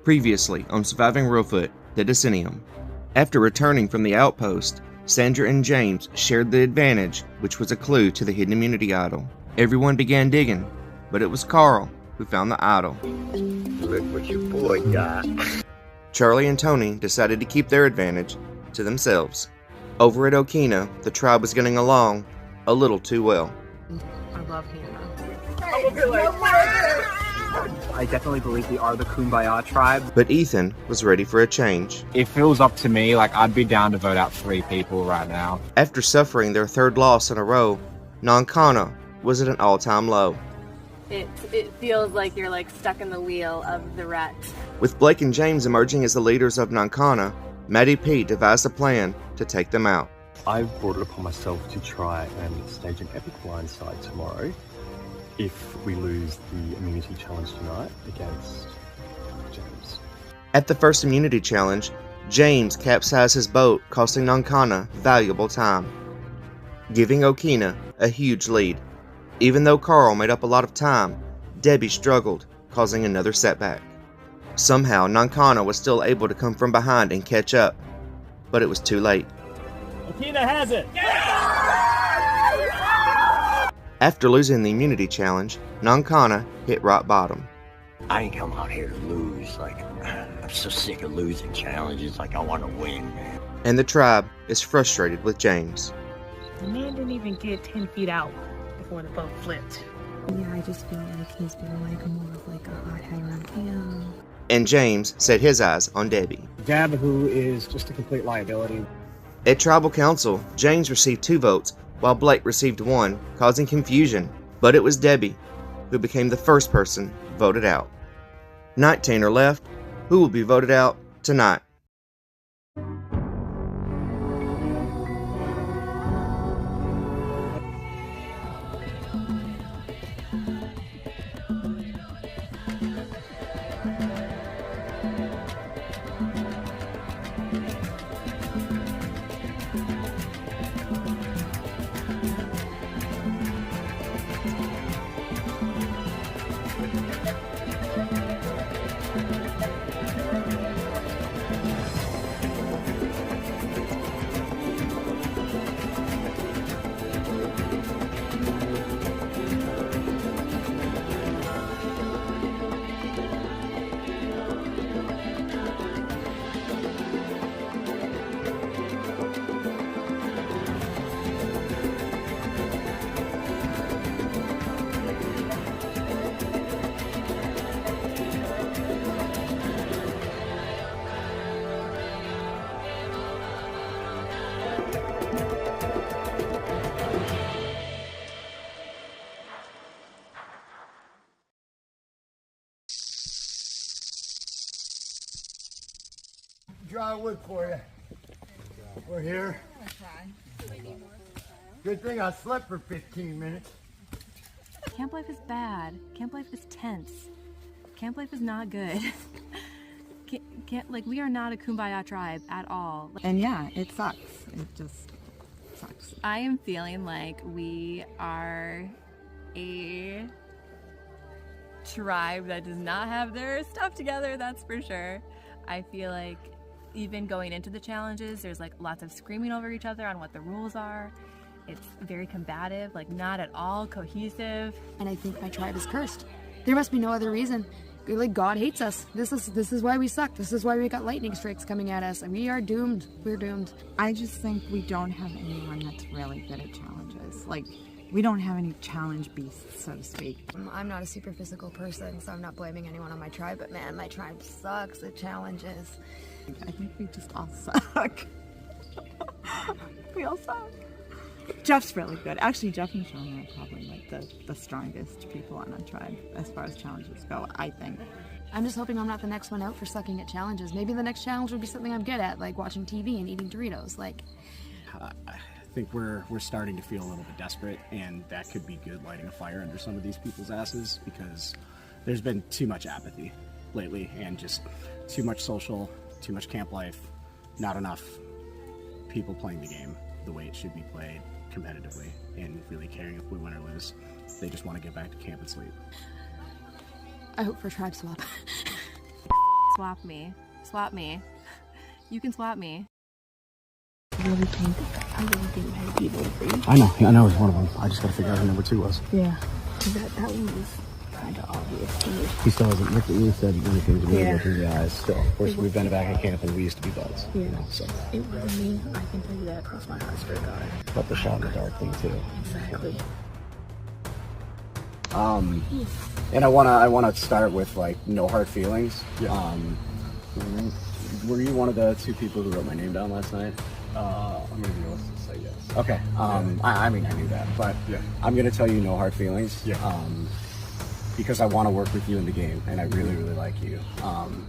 Previously on Surviving Reelfoot, the Decennium. After returning from the Outpost, Sandra and James shared the advantage, which was a clue to the hidden immunity idol. Everyone began digging, but it was Carl who found the idol. Look what your boy got. Charlie and Tony decided to keep their advantage to themselves. Over at Okina, the tribe was getting along a little too well. I love Hannah. I definitely believe we are the Kumbaya tribe. But Ethan was ready for a change. If it was up to me, I'd be down to vote out 3 people right now. After suffering their 3rd loss in a row, Nankana was at an all-time low. It feels like you're stuck in the wheel of the rut. With Blake and James emerging as the leaders of Nankana, Maddie P devised a plan to take them out. I've brought it upon myself to try and stage an epic blindside tomorrow if we lose the immunity challenge tonight against James. At the first immunity challenge, James capsized his boat, costing Nankana valuable time, giving Okina a huge lead. Even though Carl made up a lot of time, Debbie struggled, causing another setback. Somehow, Nankana was still able to come from behind and catch up, but it was too late. Okina has it! After losing the immunity challenge, Nankana hit rock bottom. I ain't come out here to lose. I'm so sick of losing challenges. I want to win, man. And the tribe is frustrated with James. The man didn't even get 10 feet out before the boat flipped. Yeah, I just feel like he's been more of a hothead around camp. And James set his eyes on Debbie. Deb, who is just a complete liability. At Tribal Council, James received 2 votes, while Blake received 1, causing confusion. But it was Debbie who became the first person voted out. Night Tainer left, who will be voted out tonight. Dry wood for you. We're here. Good thing I slept for 15 minutes. Camp life is bad. Camp life is tense. Camp life is not good. We are not a Kumbaya tribe at all. And yeah, it sucks. It just sucks. I am feeling like we are a tribe that does not have their stuff together, that's for sure. I feel like even going into the challenges, there's lots of screaming over each other on what the rules are. It's very combative, not at all cohesive. And I think my tribe is cursed. There must be no other reason. God hates us. This is why we suck. This is why we got lightning strikes coming at us. We are doomed. We're doomed. I just think we don't have anyone that's really good at challenges. We don't have any challenge beasts, so to speak. I'm not a super physical person, so I'm not blaming anyone on my tribe, but man, my tribe sucks at challenges. I think we just all suck. We all suck. Jeff's really good. Actually, Jeff and Sean are probably the strongest people on our tribe as far as challenges go, I think. I'm just hoping I'm not the next one out for sucking at challenges. Maybe the next challenge would be something I'm good at, like watching TV and eating Doritos. I think we're starting to feel a little bit desperate, and that could be good, lighting a fire under some of these people's asses, because there's been too much apathy lately, and just too much social, too much camp life, not enough people playing the game the way it should be played competitively and really caring if we win or lose. They just want to get back to camp and sleep. I hope for tribe swap. Swap me. Swap me. You can swap me. I really think Maddie P voted for you. I know it's one of them. I just gotta figure out who number 2 was. Yeah. That one was kind of obvious. He still hasn't looked at me and said anything to me. Yeah. Looking in the eyes still. Of course, we've been back at camp and we used to be buds. Yeah. You know, so. It wasn't me. I can tell you that across my heart, swear to God. But the shot in the dark thing too. Exactly. And I wanna start with like no hard feelings. Yeah. Were you one of the 2 people who wrote my name down last night? I'm gonna be honest and say yes. Okay. I mean, I knew that, but Yeah. I'm gonna tell you no hard feelings. Yeah. Because I want to work with you in the game, and I really, really like you.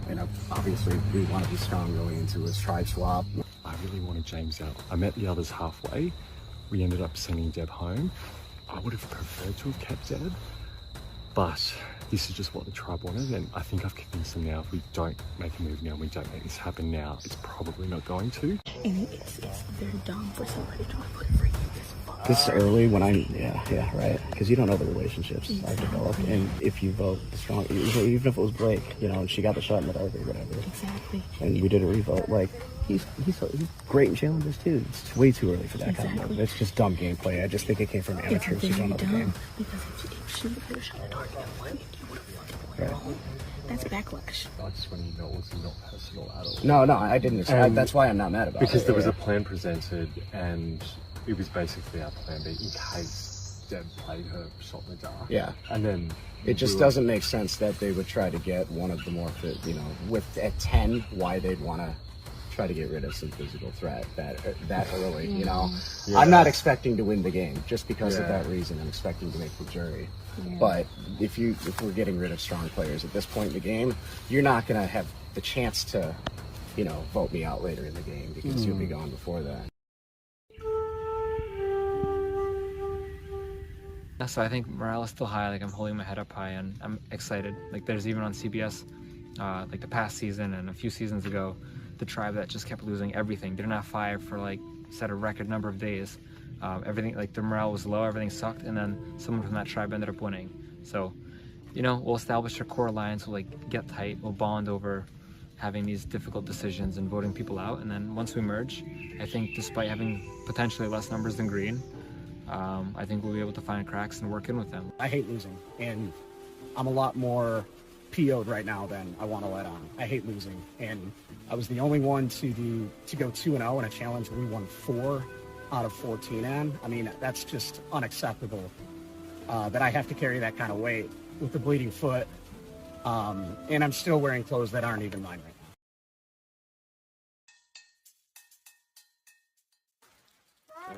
And obviously, we want to be strong going into his tribe swap. I really wanted James out. I met the others halfway. We ended up sending Deb home. I would have preferred to have kept Deb, but this is just what the tribe wanted, and I think I've convinced them now if we don't make a move now, we don't make this happen now, it's probably not going to. And it's very dumb for somebody to vote for you this far. This early when yeah, right. Because you don't know the relationships I've developed, and if you vote strong, even if it was Blake, you know, and she got the shot in the dark or whatever. Exactly. And we did a revote. Like he's great in challenges too. It's way too early for that kind of move. It's just dumb gameplay. I just think it came from amateurs who don't know the game. Because if she would have shot in the dark and won, you would have fucking won. That's backlash. I just want you to know it was not personal at all. No, I didn't. That's why I'm not mad about it. Because there was a plan presented, and it was basically our plan B in case Deb played her shot in the dark. Yeah. And then it just doesn't make sense that they would try to get one of the more fit, you know, with at 10, why they'd want to try to get rid of some physical threat that early, you know. Yeah. I'm not expecting to win the game just because of that reason. I'm expecting to make the jury. Yeah. But if we're getting rid of strong players at this point in the game, you're not going to have the chance to, you know, vote me out later in the game because you'll be gone before that. Yeah, so I think morale is still high. Like, I'm holding my head up high and I'm excited. Like, there's even on CBS, like the past season and a few seasons ago, the tribe that just kept losing everything. Didn't have fire for like set a record number of days. Everything, like the morale was low, everything sucked, and then someone from that tribe ended up winning. So, you know, we'll establish a core alliance, we'll like get tight, we'll bond over having these difficult decisions and voting people out. And then once we merge, I think despite having potentially less numbers than green, I think we'll be able to find cracks and work in with them. I hate losing, and I'm a lot more PO'd right now than I want to let on. I hate losing, and I was the only one to go 2-0 in a challenge where we won 4 out of 14 in. I mean, that's just unacceptable that I have to carry that kind of weight with a bleeding foot, and I'm still wearing clothes that aren't even mine right now.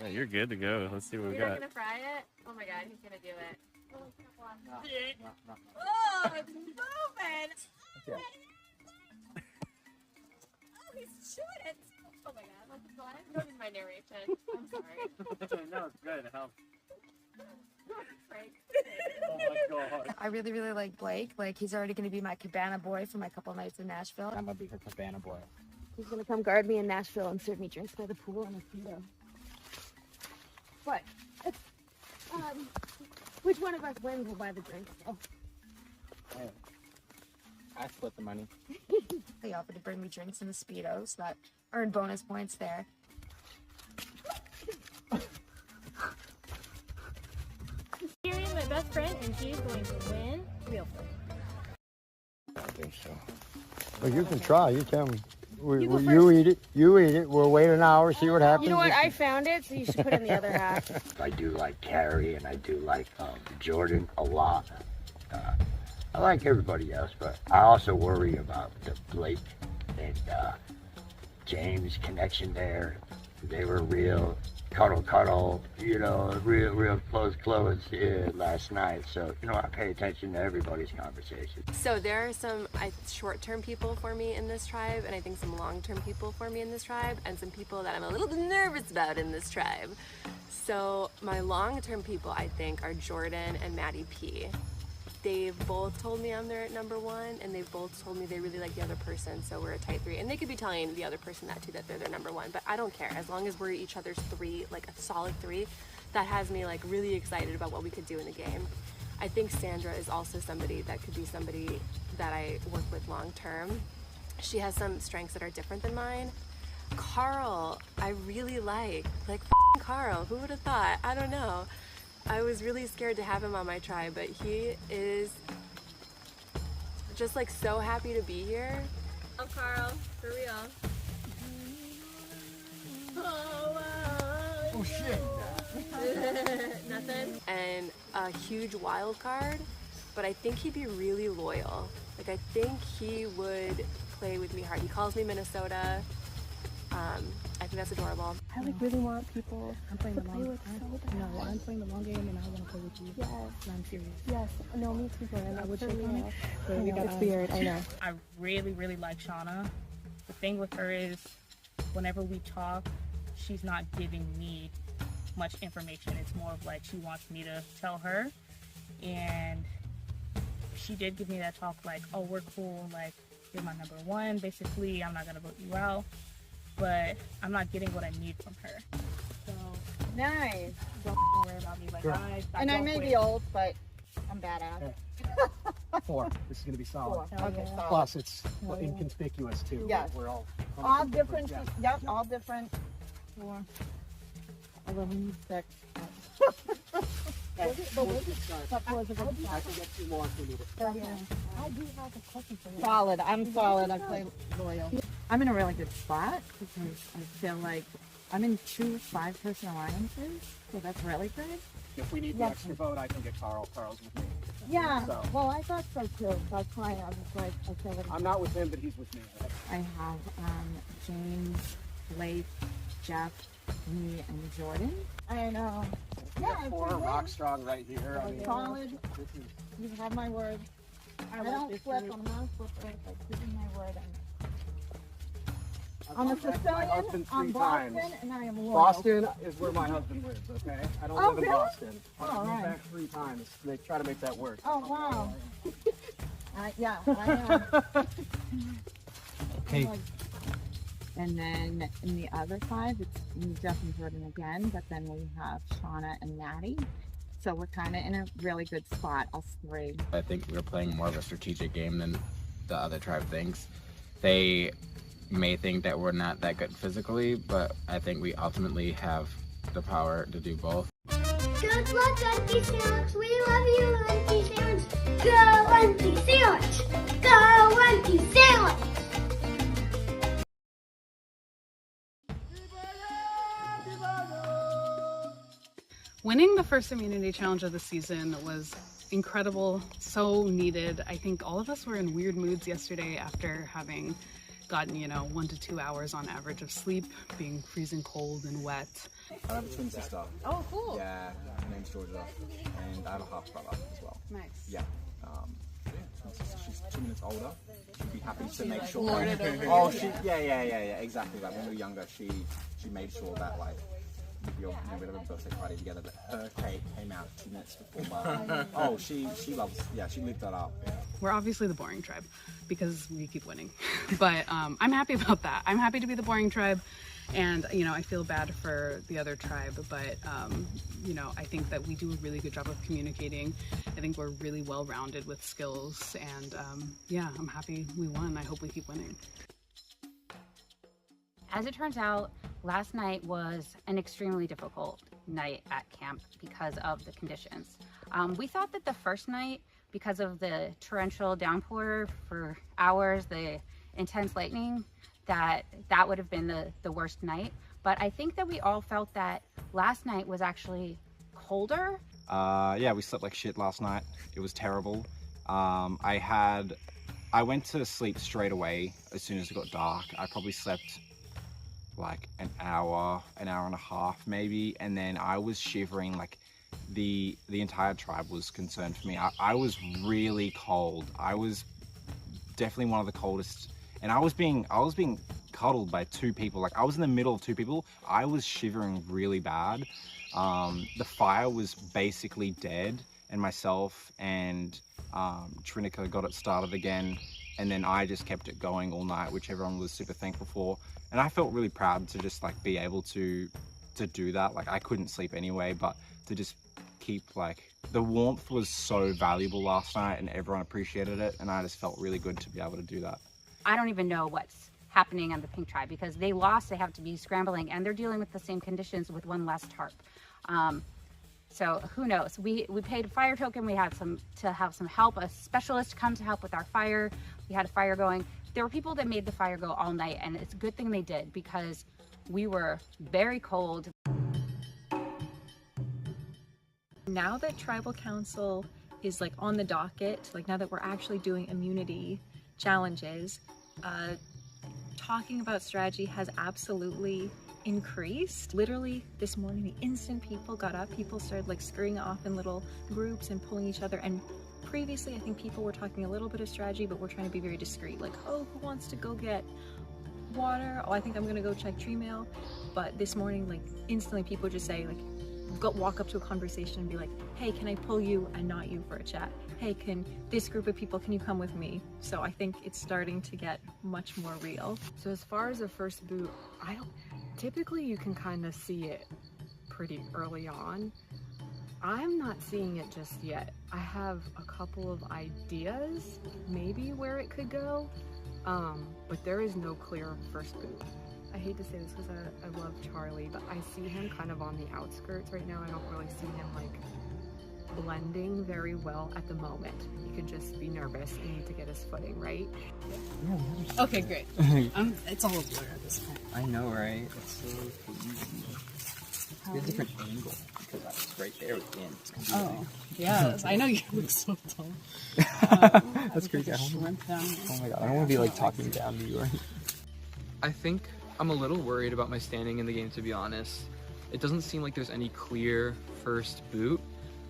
Yeah, you're good to go. Let's see what we got. You're gonna fry it? Oh my god, he's gonna do it. Oh, it's moving! Yeah. Oh, he's chewing it! Oh my god, what's going on? Don't need my narration. I'm sorry. No, it's good. It helps. Oh my god. I really, really like Blake. Like, he's already going to be my cabana boy for my couple nights in Nashville. I'm a bigger cabana boy. He's going to come guard me in Nashville and serve me drinks by the pool and a keto. But, which one of us wins will buy the drinks? Oh. I split the money. They offered to bring me drinks in the Speedos that earn bonus points there. Here's my best friend, and she's going to win Reelfoot. I think so. Well, you can try. You tell me. You go You eat it. You eat it. We'll wait an hour, see what happens. You know what? I found it, so you should put it in the other half. I do like Carrie and I do like Jordan a lot. I like everybody else, but I also worry about the Blake and James connection there. They were real cuddle, you know, real close last night. So, you know, I pay attention to everybody's conversation. So there are some short-term people for me in this tribe, and I think some long-term people for me in this tribe, and some people that I'm a little bit nervous about in this tribe. So my long-term people, I think, are Jordan and Maddie P. They've both told me I'm their number one, and they've both told me they really like the other person, so we're a tight 3. And they could be telling the other person that too, that they're their number one, but I don't care. As long as we're each other's 3, like a solid 3, that has me like really excited about what we could do in the game. I think Sandra is also somebody that could be somebody that I work with long term. she has some strengths that are different than mine. Carl, I really like Carl, who would have thought? I don't know. I was really scared to have him on my tribe, but he is just like so happy to be here. Oh, Carl, for real. Oh shit. Nothing. And a huge wild card, but I think he'd be really loyal. Like, I think he would play with me hard. He calls me Minnesota. I think that's adorable. I like really want people I'm playing to the play long. with so bad. No, I'm playing the long game, and I want to play with you. Yes. And I'm serious. Yes. No, me too, Jordan. I would For shake on real. it. I But we know, got it's weird. I know. I really, really like Shauna. The thing with her is whenever we talk, she's not giving me much information. It's more of like she wants me to tell her. And she did give me that talk like, oh, we're cool. Like, you're my number one. Basically, I'm not going to vote you out. But I'm not getting what I need from her. So, Nice. don't worry about me. Like, Sure. And I may be old, but I'm badass. 4. This is going to be solid. 4. Okay, solid. Plus, it's inconspicuous too. Yes. We're all Different. Yeah. Yep, all different. 4, 11, 6. Hey, But we'll what's just start. That was a good I start. can get 2 more if we need it. I do have a question for you. Solid. I'm solid. I play loyal. I'm in a really good spot because I feel like I'm in 2 5-person alliances, so that's really good. If we need the extra vote, I can get Carl. Carl's with me. Yeah. So. Well, I thought so too. That's why I was like, I feel like I'm not with him, but he's with me. I have James, Blake, Jeff, me, and Jordan. I know. We got 4 rock strong right here. I mean, Solid. this is- You have my word. I don't flip. I'm not a flipper. I give you my word. I'm a I've met my Sicilian, husband 3 I'm Boston, times. and I am loyal. Boston is where my husband lives, okay? I don't Oh, live in really? Boston. Oh, I've been right. back 3 times. They try to make that work. Oh, wow. Yeah, I am. Okay. And then in the other side, it's me, Jeff, and Jordan again, but then we have Shauna and Maddie. So we're kind of in a really good spot, us 3. I think we're playing more of a strategic game than the other tribe thinks. They may think that we're not that good physically, but I think we ultimately have the power to do both. Good luck, Auntie Sandwich. We love you, Auntie Sandwich. Go, Auntie Sandwich. Go, Auntie Sandwich. Winning the first immunity challenge of the season was incredible, so needed. I think all of us were in weird moods yesterday after having gotten, 1 to 2 hours on average of sleep, being freezing cold and wet. I have a twin sister. Oh, cool. Yeah, her name's Georgia, and I have a half brother as well. Nice. Yeah. Twin sister, she's 2 minutes older. She'd be happy to make sure. Lord it over Oh, you. yeah, exactly. Like when we were younger, she made sure that like we had a birthday party together, but her cake came out 2 minutes before mine. Oh, she loves. Yeah, she lived that up. Yeah. We're obviously the boring tribe because we keep winning, but I'm happy about that. I'm happy to be the boring tribe, and I feel bad for the other tribe, but I think that we do a really good job of communicating. I think we're really well-rounded with skills, and yeah, I'm happy we won. I hope we keep winning. As it turns out, last night was an extremely difficult night at camp because of the conditions. We thought that the first night, because of the torrential downpour for hours, the intense lightning, that would have been the worst night. But I think that we all felt that last night was actually colder. Yeah, we slept like shit last night. It was terrible. I went to sleep straight away as soon as it got dark. I probably slept like an hour and a half maybe, and then I was shivering. Like the entire tribe was concerned for me. I was really cold. I was definitely one of the coldest, and I was being cuddled by 2 people. Like I was in the middle of 2 people. I was shivering really bad. The fire was basically dead, and myself and Trinica got it started again, and then I just kept it going all night, which everyone was super thankful for. And I felt really proud to just like be able to do that. Like I couldn't sleep anyway, but to just keep the warmth was so valuable last night, and everyone appreciated it, and I just felt really good to be able to do that. I don't even know what's happening on the pink tribe because they lost. They have to be scrambling, and they're dealing with the same conditions with one less tarp. So who knows? We paid a fire token. We had to have some help, a specialist come to help with our fire. We had a fire going. There were people that made the fire go all night, and it's a good thing they did because we were very cold. Now that tribal council is like on the docket, like now that we're actually doing immunity challenges, talking about strategy has absolutely increased. Literally this morning, the instant people got up, people started like scurrying off in little groups and pulling each other. And previously, I think people were talking a little bit of strategy, but we're trying to be very discreet. Like, oh, who wants to go get water? Oh, I think I'm gonna go check tree mail. But this morning, like instantly people just say like, walk up to a conversation and be like, hey, can I pull you and not you for a chat? Hey, can this group of people, can you come with me? So I think it's starting to get much more real. So as far as a first boot, typically you can kind of see it pretty early on. I'm not seeing it just yet. I have a couple of ideas, maybe where it could go, but there is no clear first boot. I hate to say this because I love Charlie, but I see him kind of on the outskirts right now. I don't really see him like blending very well at the moment. He could just be nervous and need to get his footing, right? Yeah, okay, great. It's all a blur at this point. I know, right? It's so easy. Get a different angle because I was right there again. Oh, yes. I know you look so tall. That's crazy. Oh my god, I don't want to be like talking down to you. I think I'm a little worried about my standing in the game, to be honest. It doesn't seem like there's any clear first boot,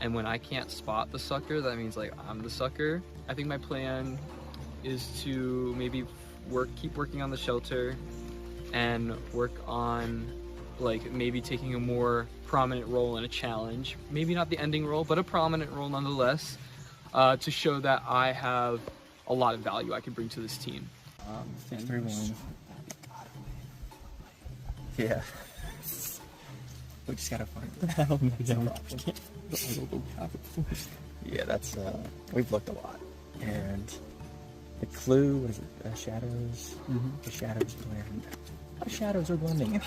and when I can't spot the sucker, that means like I'm the sucker. I think my plan is to maybe keep working on the shelter and work on like maybe taking a more prominent role in a challenge. Maybe not the ending role, but a prominent role nonetheless, to show that I have a lot of value I can bring to this team. Yeah. We just gotta find the hell. Yeah, that's we've looked a lot, and the clue was shadows. The shadows blend. The shadows are blending.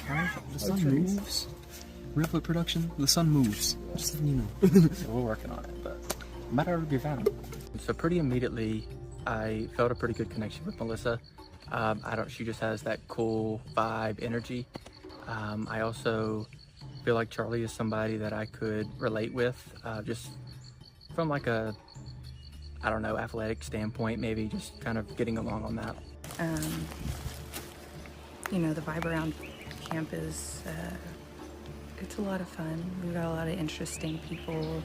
The sun moves. Reelfoot production. The sun moves. Just so you know. So we're working on it, but matter of be found. So pretty immediately, I felt a pretty good connection with Melissa. She just has that cool vibe, energy. I also feel like Charlie is somebody that I could relate with, just from like a, I don't know, athletic standpoint, maybe just kind of getting along on that. You know, the vibe around camp is, it's a lot of fun. We've got a lot of interesting people,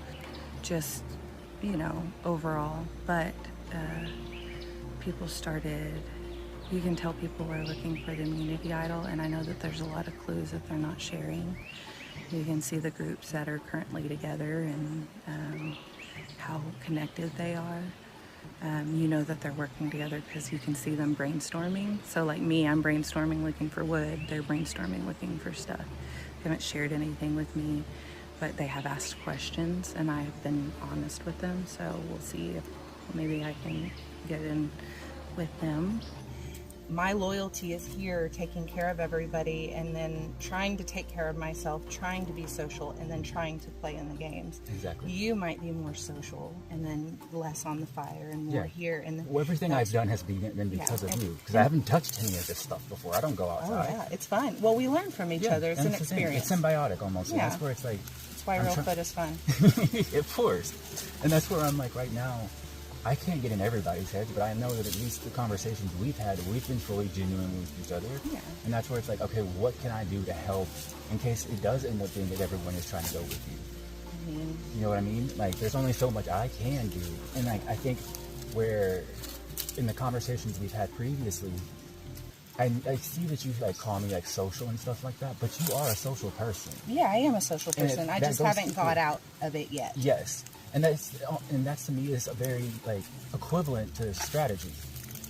just, you know, overall, but people started, you can tell people are looking for the immunity idol, and I know that there's a lot of clues that they're not sharing. You can see the groups that are currently together and how connected they are. You know that they're working together because you can see them brainstorming. So like me, I'm brainstorming looking for wood, they're brainstorming looking for stuff. They haven't shared anything with me, but they have asked questions and I've been honest with them, so we'll see if maybe I can get in with them. My loyalty is here, taking care of everybody, and then trying to take care of myself, trying to be social, and then trying to play in the games. Exactly. You might be more social, and then less on the fire, and more here. And then, well, everything I've done has been because of you, because I haven't touched any of this stuff before. I don't go outside. Oh yeah, it's fun. Well, we learn from each other. It's an experience. It's symbiotic almost. Yeah. And that's where it's like. That's why Reelfoot is fun. Of course. And that's where I'm like right now. I can't get in everybody's heads, but I know that at least the conversations we've had, we've been fully genuine with each other. Yeah. And that's where it's like, okay, what can I do to help in case it does end up being that everyone is trying to go with you? You know what I mean? Like, there's only so much I can do. And like, I think where in the conversations we've had previously, I see that you like call me like social and stuff like that, but you are a social person. Yeah, I am a social person. I just haven't got out of it yet. Yes. And that's to me is a very like equivalent to strategy.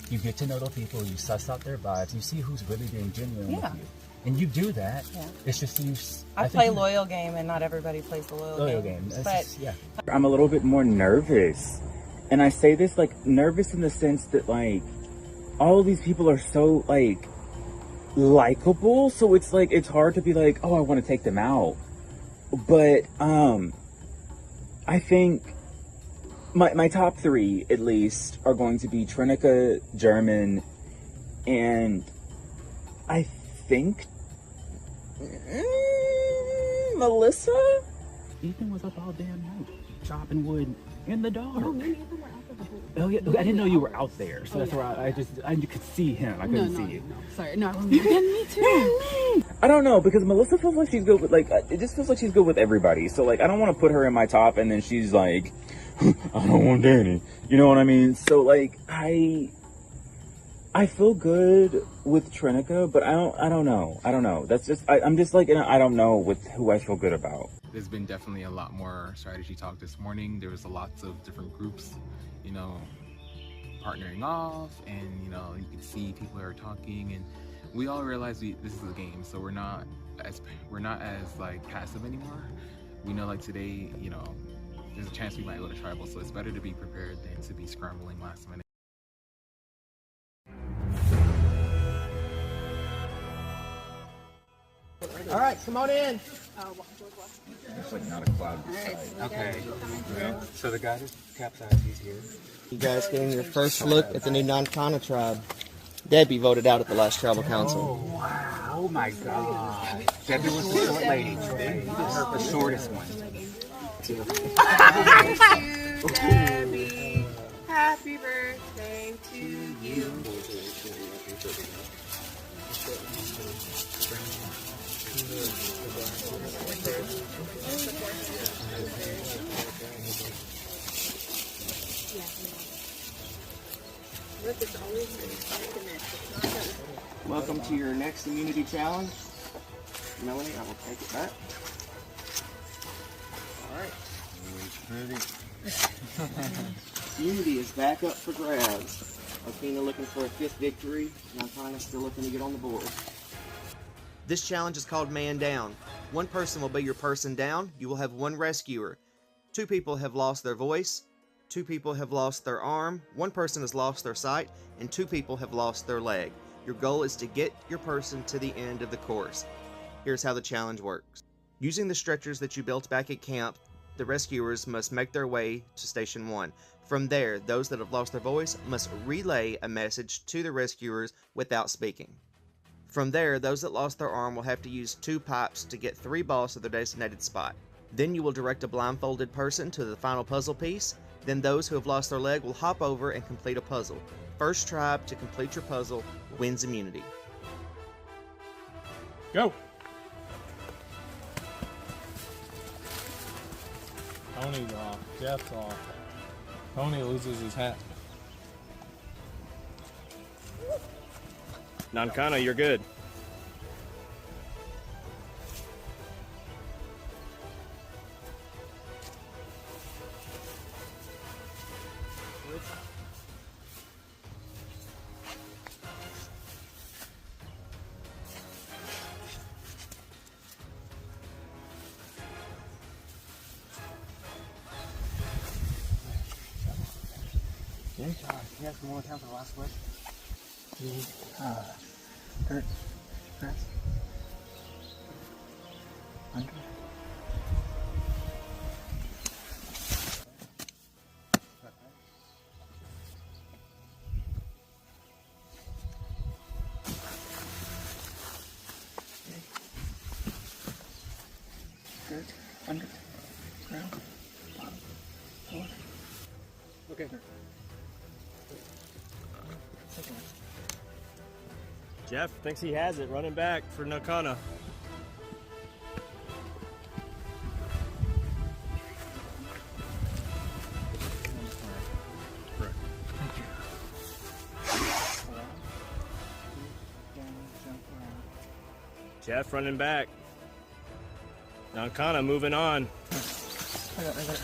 You get to know the people, you suss out their vibes, you see who's really being genuine with you, and you do that. Yeah. It's just you. I play loyal game, and not everybody plays the loyal game. But I'm a little bit more nervous, and I say this like nervous in the sense that like all of these people are so like likable, so it's like it's hard to be like, oh, I want to take them out. But I think my top three at least are going to be Trinica, German, and I think Melissa. Ethan was up all damn night chopping wood in the dark. Oh, many of them were out there the whole. Oh yeah, I didn't know you were out there, so that's why I could see him. I couldn't see you. No, sorry, no, I wasn't. Me too. I don't know, because Melissa feels like she's good with like it just feels like she's good with everybody. So like I don't want to put her in my top, and then she's like, I don't want Danny. You know what I mean? So like I feel good with Trinica, but I don't know. That's just I'm just like I don't know with who I feel good about. There's been definitely a lot more strategy talk this morning. There was lots of different groups, you know, partnering off, and you know, you can see people are talking, and we all realize this is a game, so we're not as like passive anymore. We know like today, you know, there's a chance we might go to tribal, so it's better to be prepared than to be scrambling last minute. All right, come on in. It's like not a cloud. Okay. So the guy just capsized, he's here. You guys getting your first look at the new Non-Kana tribe. Debbie voted out at the last tribal council. Oh, wow. Oh my God. Debbie was the short lady. You did her the shortest one. Debbie, happy birthday to you. Welcome to your next immunity challenge. Melanie, I will take it back. All right. Immunity is back up for grabs. Athena looking for a 5th victory. Non-Kana still looking to get on the board. This challenge is called Man Down. One person will be your person down. You will have one rescuer. 2 people have lost their voice. 2 people have lost their arm. 1 person has lost their sight. And 2 people have lost their leg. Your goal is to get your person to the end of the course. Here's how the challenge works. Using the stretchers that you built back at camp, the rescuers must make their way to Station 1. From there, those that have lost their voice must relay a message to the rescuers without speaking. From there, those that lost their arm will have to use 2 pipes to get 3 balls to their designated spot. Then you will direct a blindfolded person to the final puzzle piece. Then those who have lost their leg will hop over and complete a puzzle. First tribe to complete your puzzle wins immunity. Go! Tony's off. Jeff's off. Tony loses his hat. Non-Kana, you're good. You have one more time for the last word. Dirt, grass, under. Dirt, under, ground, bottom, floor. Okay. Jeff thinks he has it, running back for Non-Kana. Jeff running back. Non-Kana moving on. I got it.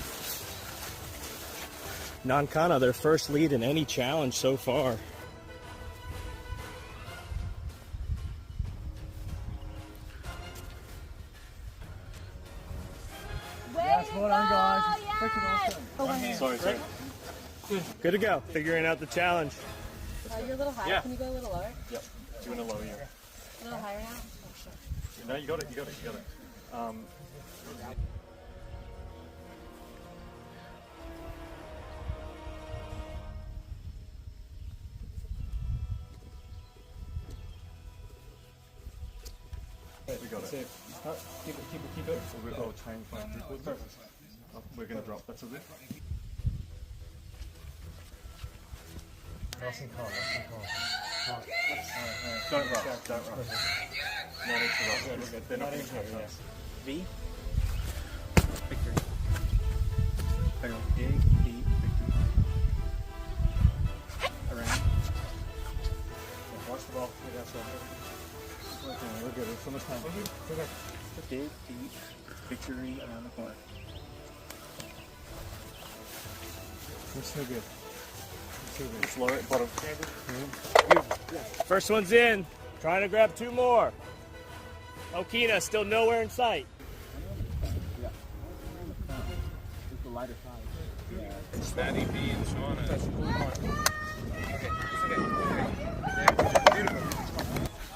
Non-Kana, their first lead in any challenge so far. Sorry. Good to go. Figuring out the challenge. You're a little high. Yeah. Can you go a little lower? Yep. Do you want to lower you? A little higher now? Oh, sure. No, you got it. You got it. You got it. We got it. Keep it. We'll try and find people. We're going to drop. That's a bit. Nice and calm. Don't rush. Don't rush. No need to rush. They're not in here. Yes. V. Victory. Hang on. Big, deep, victory. Around. Watch the ball. That's all. We're good. There's so much time. Big, deep, victory around the corner. We're so good. Slow it, bottom. First one's in. Trying to grab two more. Okina still nowhere in sight. Yeah. It's the lighter side. Yeah. Maddie P and Shauna.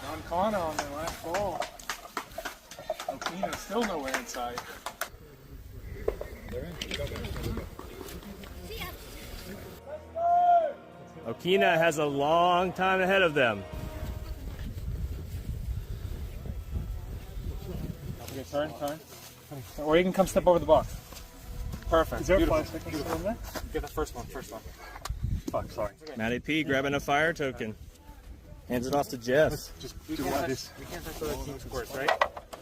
Don Kana on their last ball. Okina still nowhere in sight. Okina has a long time ahead of them. Okay, turn. Or you can come step over the box. Perfect. Is there Beautiful. 5 seconds still in there? Get the first one. Fuck, sorry. Maddie P grabbing a fire token. Hands it off to Jeff. Just do like this. We can't touch the team scores, right?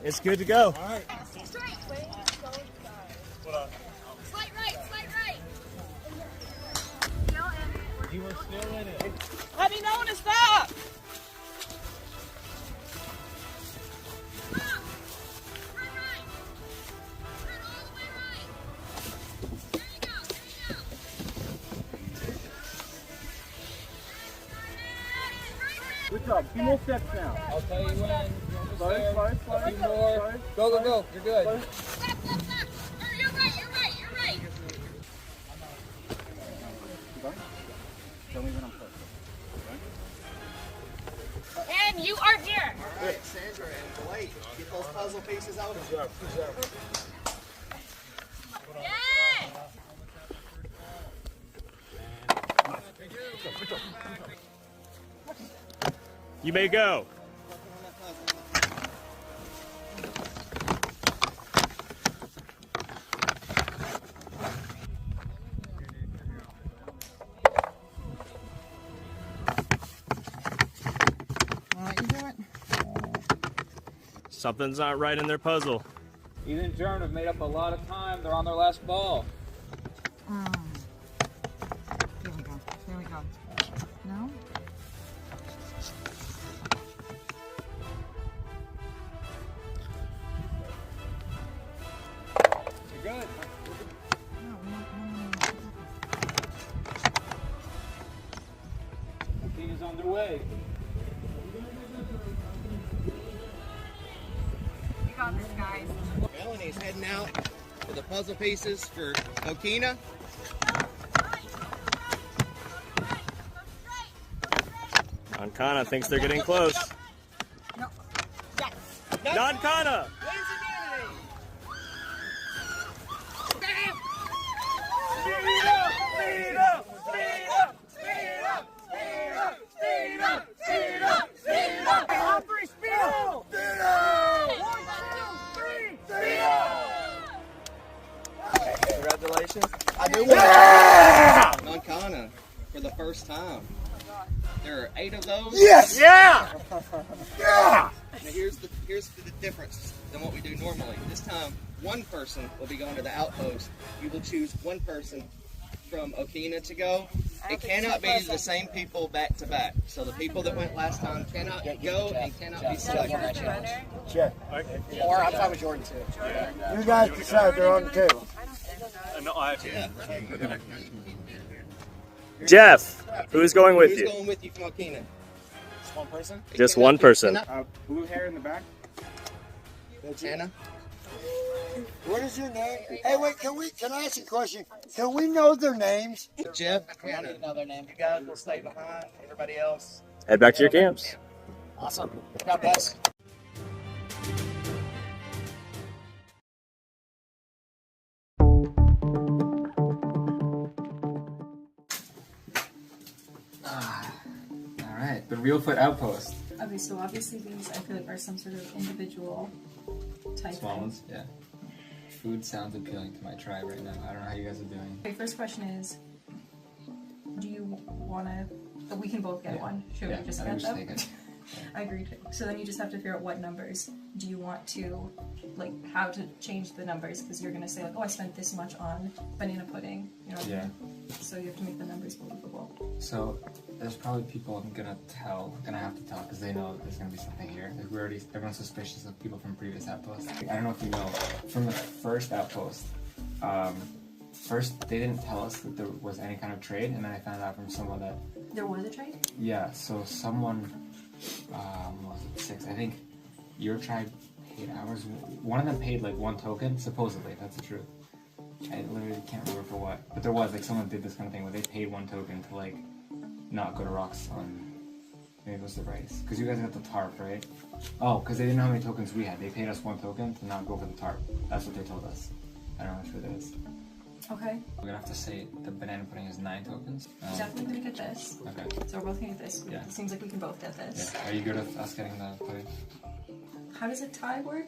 It's good to go. All right. Slight right. You were still in it. Let me know when to stop. Good job. A few more steps now. I'll tell you when. Slow. A few more. Go. You're good. You're right. Tell me when I'm close. And you are here. All right, Sandra and Blake, get those puzzle pieces out. Good job. Yay! You may go. Something's not right in their puzzle. Ethan and Jern have made up a lot of time. They're on their last ball. Here we go. No? You're good. Okina's on their way. You got this, guys. Melanie's heading out for the puzzle pieces for Okina. Ankana thinks they're getting close. No. Yes. Ankana! Congratulations. I do want Moncana for the first time. There are 8 of those. Yes! Yeah! Yeah! Now here's the difference than what we do normally. This time, one person will be going to the Outpost. You will choose one person from Okina to go. It cannot be the same people back to back. So the people that went last time cannot go and cannot be selected. Check. Or I'm talking with Jordan too. Yeah. You guys decide they're on the table. No, I have Jeff, who's going with you? Who's going with you from Okina? Just one person? Just one person. Blue hair in the back. Hannah? What is your name? Hey, wait, can I ask you a question? Can we know their names? Jeff, we don't need to know their name. You guys will stay behind. Everybody else. Head back to your camps. Awesome. God bless. All right, the Reelfoot Outpost. Okay, so obviously these I feel like are some sort of individual type Small thing. ones, yeah. Food sounds appealing to my tribe right now. I don't know how you guys are doing. Okay, first question is, do you want to? We can both get one. Should Yeah, we just I get think we them? should take it. I agree. So then you just have to figure out what numbers. Do you want to, like, how to change the numbers? Because you're gonna say like, oh, I spent this much on banana pudding. You know what I Yeah. mean? So you have to make the numbers believable. So there's probably people I'm gonna have to tell because they know there's gonna be something here. Like everyone's suspicious of people from previous outposts. I don't know if you know, from the first outpost, first they didn't tell us that there was any kind of trade, and then I found out from someone that There was a trade? yeah. So someone, what was it, 6? I think your tribe paid ours. One of them paid like 1 token, supposedly. That's the truth. I literally can't remember for what, but there was like someone did this kind of thing where they paid 1 token to like not go to rocks on. Maybe it was the rice, because you guys got the tarp, right? Oh, because they didn't know how many tokens we had. They paid us 1 token to not go for the tarp. That's what they told us. I don't know how true that is. Okay. We're gonna have to say the banana pudding is 9 tokens. Definitely gonna get this. Okay. So we're both gonna get this. Yeah. It seems like we can both get this. Yeah. Are you good with us getting the pudding? How does a tie work?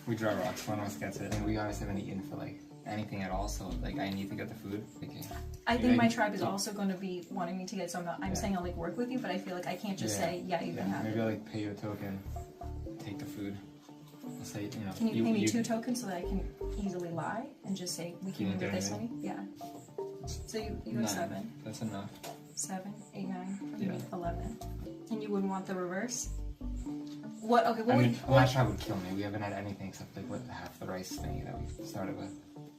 We draw rocks. One of us gets it, and we obviously haven't eaten for like anything at all. So like, I need to get the food. Okay. I think my tribe is also going to be wanting me to get, so I'm saying I'll like work with you, but I feel like I can't just say, yeah, you can have Maybe it. I'll like pay you a token, take the food. I'll say, you know. Can you pay me 2 tokens so that I can easily lie and just say, we You came in didn't with do this many? anything? Yeah. So you 9. have 7. That's enough. 7, 8, 9, Yeah. 11. And you wouldn't want the reverse? What? Okay, what I mean, would... my tribe would kill me. We haven't had anything except like what, half the rice thingy that we started with.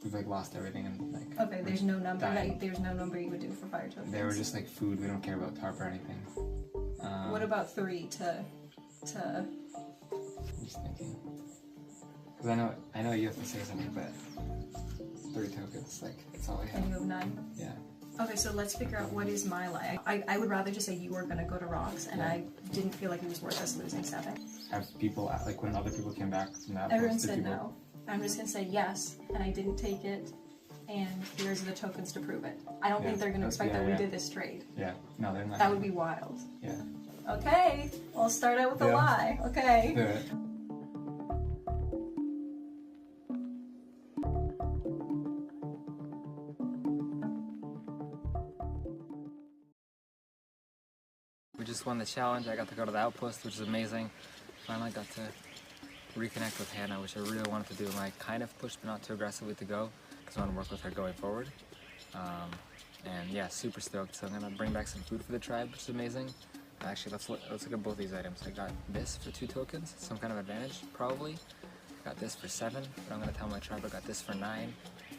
We've like lost everything and like. Okay, there's no number dying. there's no number you would do for fire tokens. They were just like food. We don't care about tarp or anything. What about 3 to... I'm just thinking. Because I know you have to say something, but 3 tokens, like that's all I have. And you have 9? Yeah. Okay, so let's figure out what is my lie. I would rather just say you were gonna go to rocks, and I didn't feel like it was worth us losing 7. Have people like when other people came back from that? Everyone post, did said people- no. I'm just gonna say yes, and I didn't take it, and here's the tokens to prove it. I don't think they're gonna expect that we did this trade. Yeah. No, they're not. That would be wild. Yeah. Okay, we'll start out with a Yeah. lie. Okay. Do it. We just won the challenge. I got to go to the Outpost, which is amazing. Finally got to reconnect with Hannah, which I really wanted to do. I kind of pushed, but not too aggressively to go, because I want to work with her going forward. And yeah, super stoked. So I'm gonna bring back some food for the tribe, which is amazing. Actually, let's look at both these items. I got this for 2 tokens, some kind of advantage, probably. Got this for 7, but I'm gonna tell my tribe I got this for 9,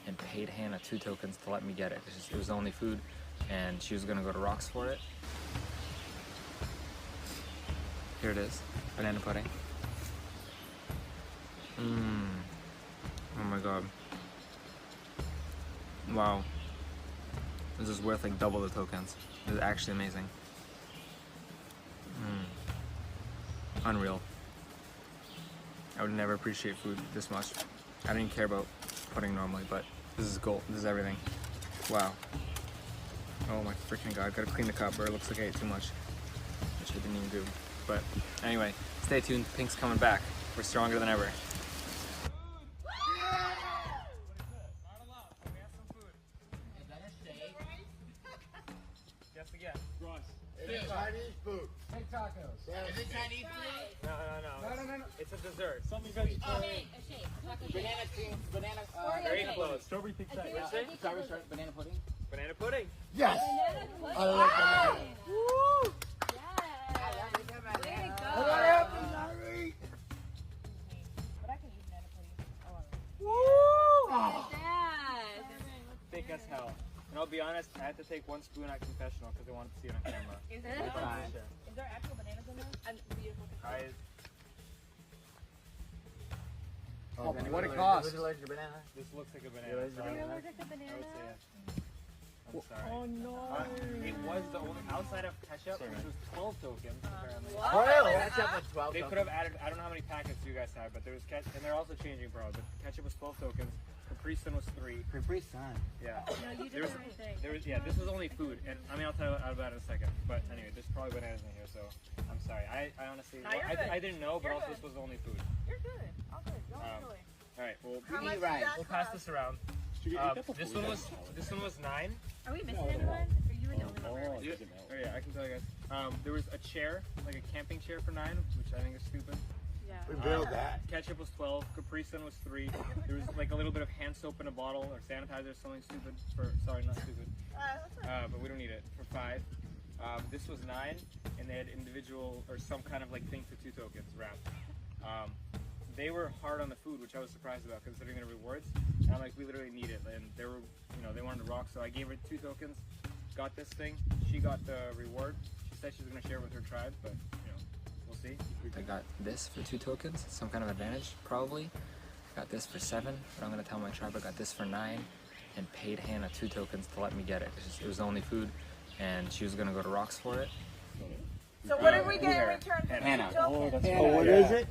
and paid Hannah 2 tokens to let me get it. It was the only food, and she was gonna go to rocks for it. Here it is, banana pudding. Oh my god. Wow. This is worth like double the tokens. This is actually amazing. Unreal. I would never appreciate food this much. I didn't care about pudding normally, but this is gold. This is everything. Wow. Oh my freaking god. Gotta clean the cup or it looks like I ate too much. Which I didn't even do. But anyway, stay tuned. Pink's coming back. We're stronger than ever. Guess again. It's Chinese food. Big tacos. Is it Chinese food? No. It's a dessert. Something vegetarian. Banana cream. Banana. Very close. Strawberry pizza. Banana pudding. Banana pudding. Yes. I love banana. Woo! What happened, Larry? Thick as hell. And I'll be honest, I had to take 1 spoon at confessional because I wanted to see it on camera. Is It's it? fine. Is there actual bananas in there? And beautiful. What it costs? This looks like a banana. Does it look like a banana? I would say yeah. I'm sorry. Oh no. It was the only outside of ketchup, which was 12 tokens apparently. What? Really? Ketchup was 12 They could have added. I don't know how many packets you guys have, but there was ketchup, and they're also changing probably. But ketchup was 12 tokens. Capri Sun was 3. Capri Sun. Yeah. No, you did the right thing. This was only food, and I mean I'll tell you about it in a second. But anyway, there's probably bananas in here, so I'm sorry. I honestly, No, you're good. I didn't know, but You're also good. this was only food. You're good. All good. Don't enjoy. All right, well, How much did that we'll pass cost? this around. This one was 9. Are we missing anyone? Or you were the only one wearing it? Oh yeah, I can tell you guys. There was a chair, like a camping chair for 9, which I think is stupid. Yeah. We built that. Ketchup was 12. Capri Sun was 3. There was like a little bit of hand soap in a bottle or sanitizer, something stupid. Sorry, not stupid. But we don't need it. For 5. This was 9, and they had individual or some kind of like thing for 2 tokens wrapped. They were hard on the food, which I was surprised about considering the rewards. And I'm like, we literally need it, and they were, they wanted to rock, so I gave her 2 tokens. Got this thing. She got the reward. She said she was gonna share it with her tribe, but we'll see. I got this for 2 tokens, some kind of advantage, probably. I got this for 7, but I'm gonna tell my tribe I got this for 9, and paid Hannah 2 tokens to let me get it. It was the only food, and she was gonna go to Rocks for it. So what did we get in return for Hannah. 2 tokens? What is it?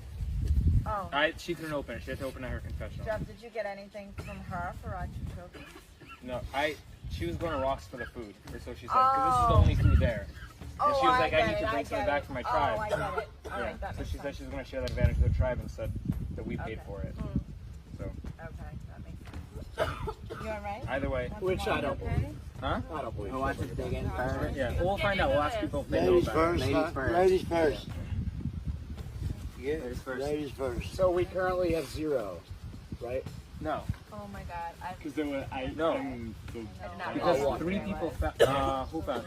Oh. She couldn't open it. She had to open at her confessional. Jeff, did you get anything from her for our 2 tokens? No, she was going to Rocks for the food, or so she said, because this is the only food there. And she was like, I need to bring something back for my tribe. Oh, I get it. All right, that so makes she said sense. she was going to share that advantage with her tribe and said that we paid Okay. for it. So, Okay, that makes sense. You alright? either way. Which I don't believe. Huh? I don't believe. Who wants to dig in first? Yeah, well, we'll find out. We'll ask people if they know Ladies about first. it. Ladies first. Ladies first. Yeah. Ladies first. Ladies first. So we currently have 0, right? No. Oh my god. Because there were, no. not Because know 3 what people they found, who found?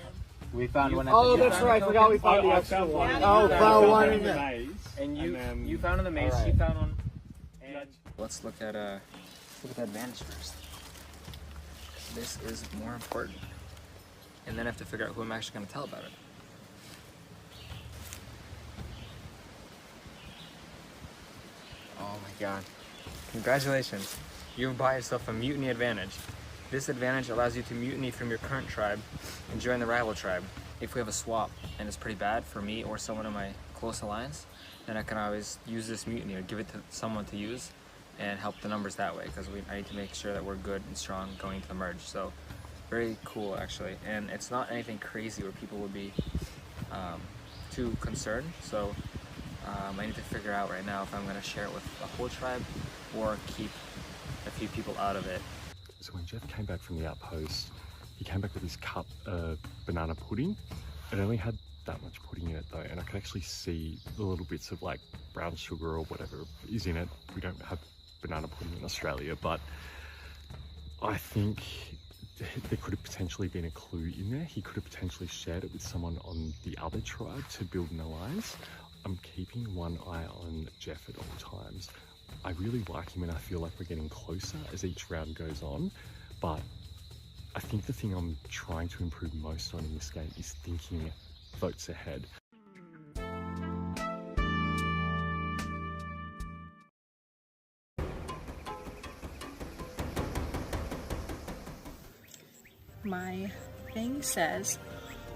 We found one at Oh, the that's gym. right. I forgot we found the I extra found one. Oh, found one in the maze. And you found in the maze. All She right. found one. And Let's look at the advantage first. This is more important. And then I have to figure out who I'm actually going to tell about it. Oh my god. Congratulations. You buy yourself a mutiny advantage. This advantage allows you to mutiny from your current tribe and join the rival tribe. If we have a swap and it's pretty bad for me or someone in my close alliance, then I can always use this mutiny or give it to someone to use and help the numbers that way, because I need to make sure that we're good and strong going into the merge. So very cool actually, and it's not anything crazy where people would be too concerned. So I need to figure out right now if I'm going to share it with the whole tribe or keep a few people out of it. So when Jeff came back from the outpost, he came back with his cup of banana pudding. It only had that much pudding in it though, and I could actually see the little bits of like brown sugar or whatever is in it. We don't have banana pudding in Australia, but I think there could have potentially been a clue in there. He could have potentially shared it with someone on the other tribe to build an alliance. I'm keeping one eye on Jeff at all times. I really like him and I feel like we're getting closer as each round goes on, but I think the thing I'm trying to improve most on in this game is thinking votes ahead. My thing says,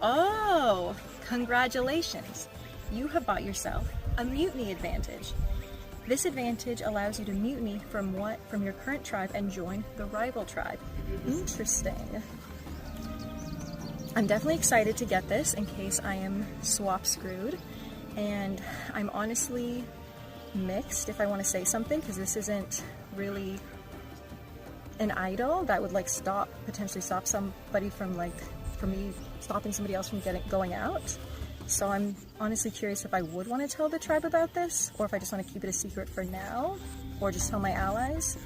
oh, congratulations. You have bought yourself a mutiny advantage. This advantage allows you to mutiny from your current tribe and join the rival tribe. Interesting. I'm definitely excited to get this in case I am swap screwed, and I'm honestly mixed if I want to say something, because this isn't really an idol that would like potentially stop somebody from me stopping somebody else from going out. So I'm honestly curious if I would want to tell the tribe about this, or if I just want to keep it a secret for now, or just tell my allies.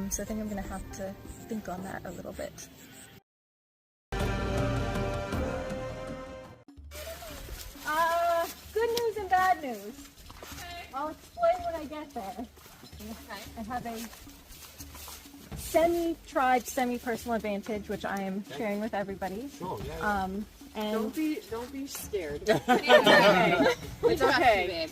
So I think I'm gonna have to think on that a little bit. Good news and bad news. I'll explain when I get there. I have a semi-tribe, semi-personal advantage, which I am sharing with everybody. Sure, yeah. And Don't be scared. It's okay. It's okay.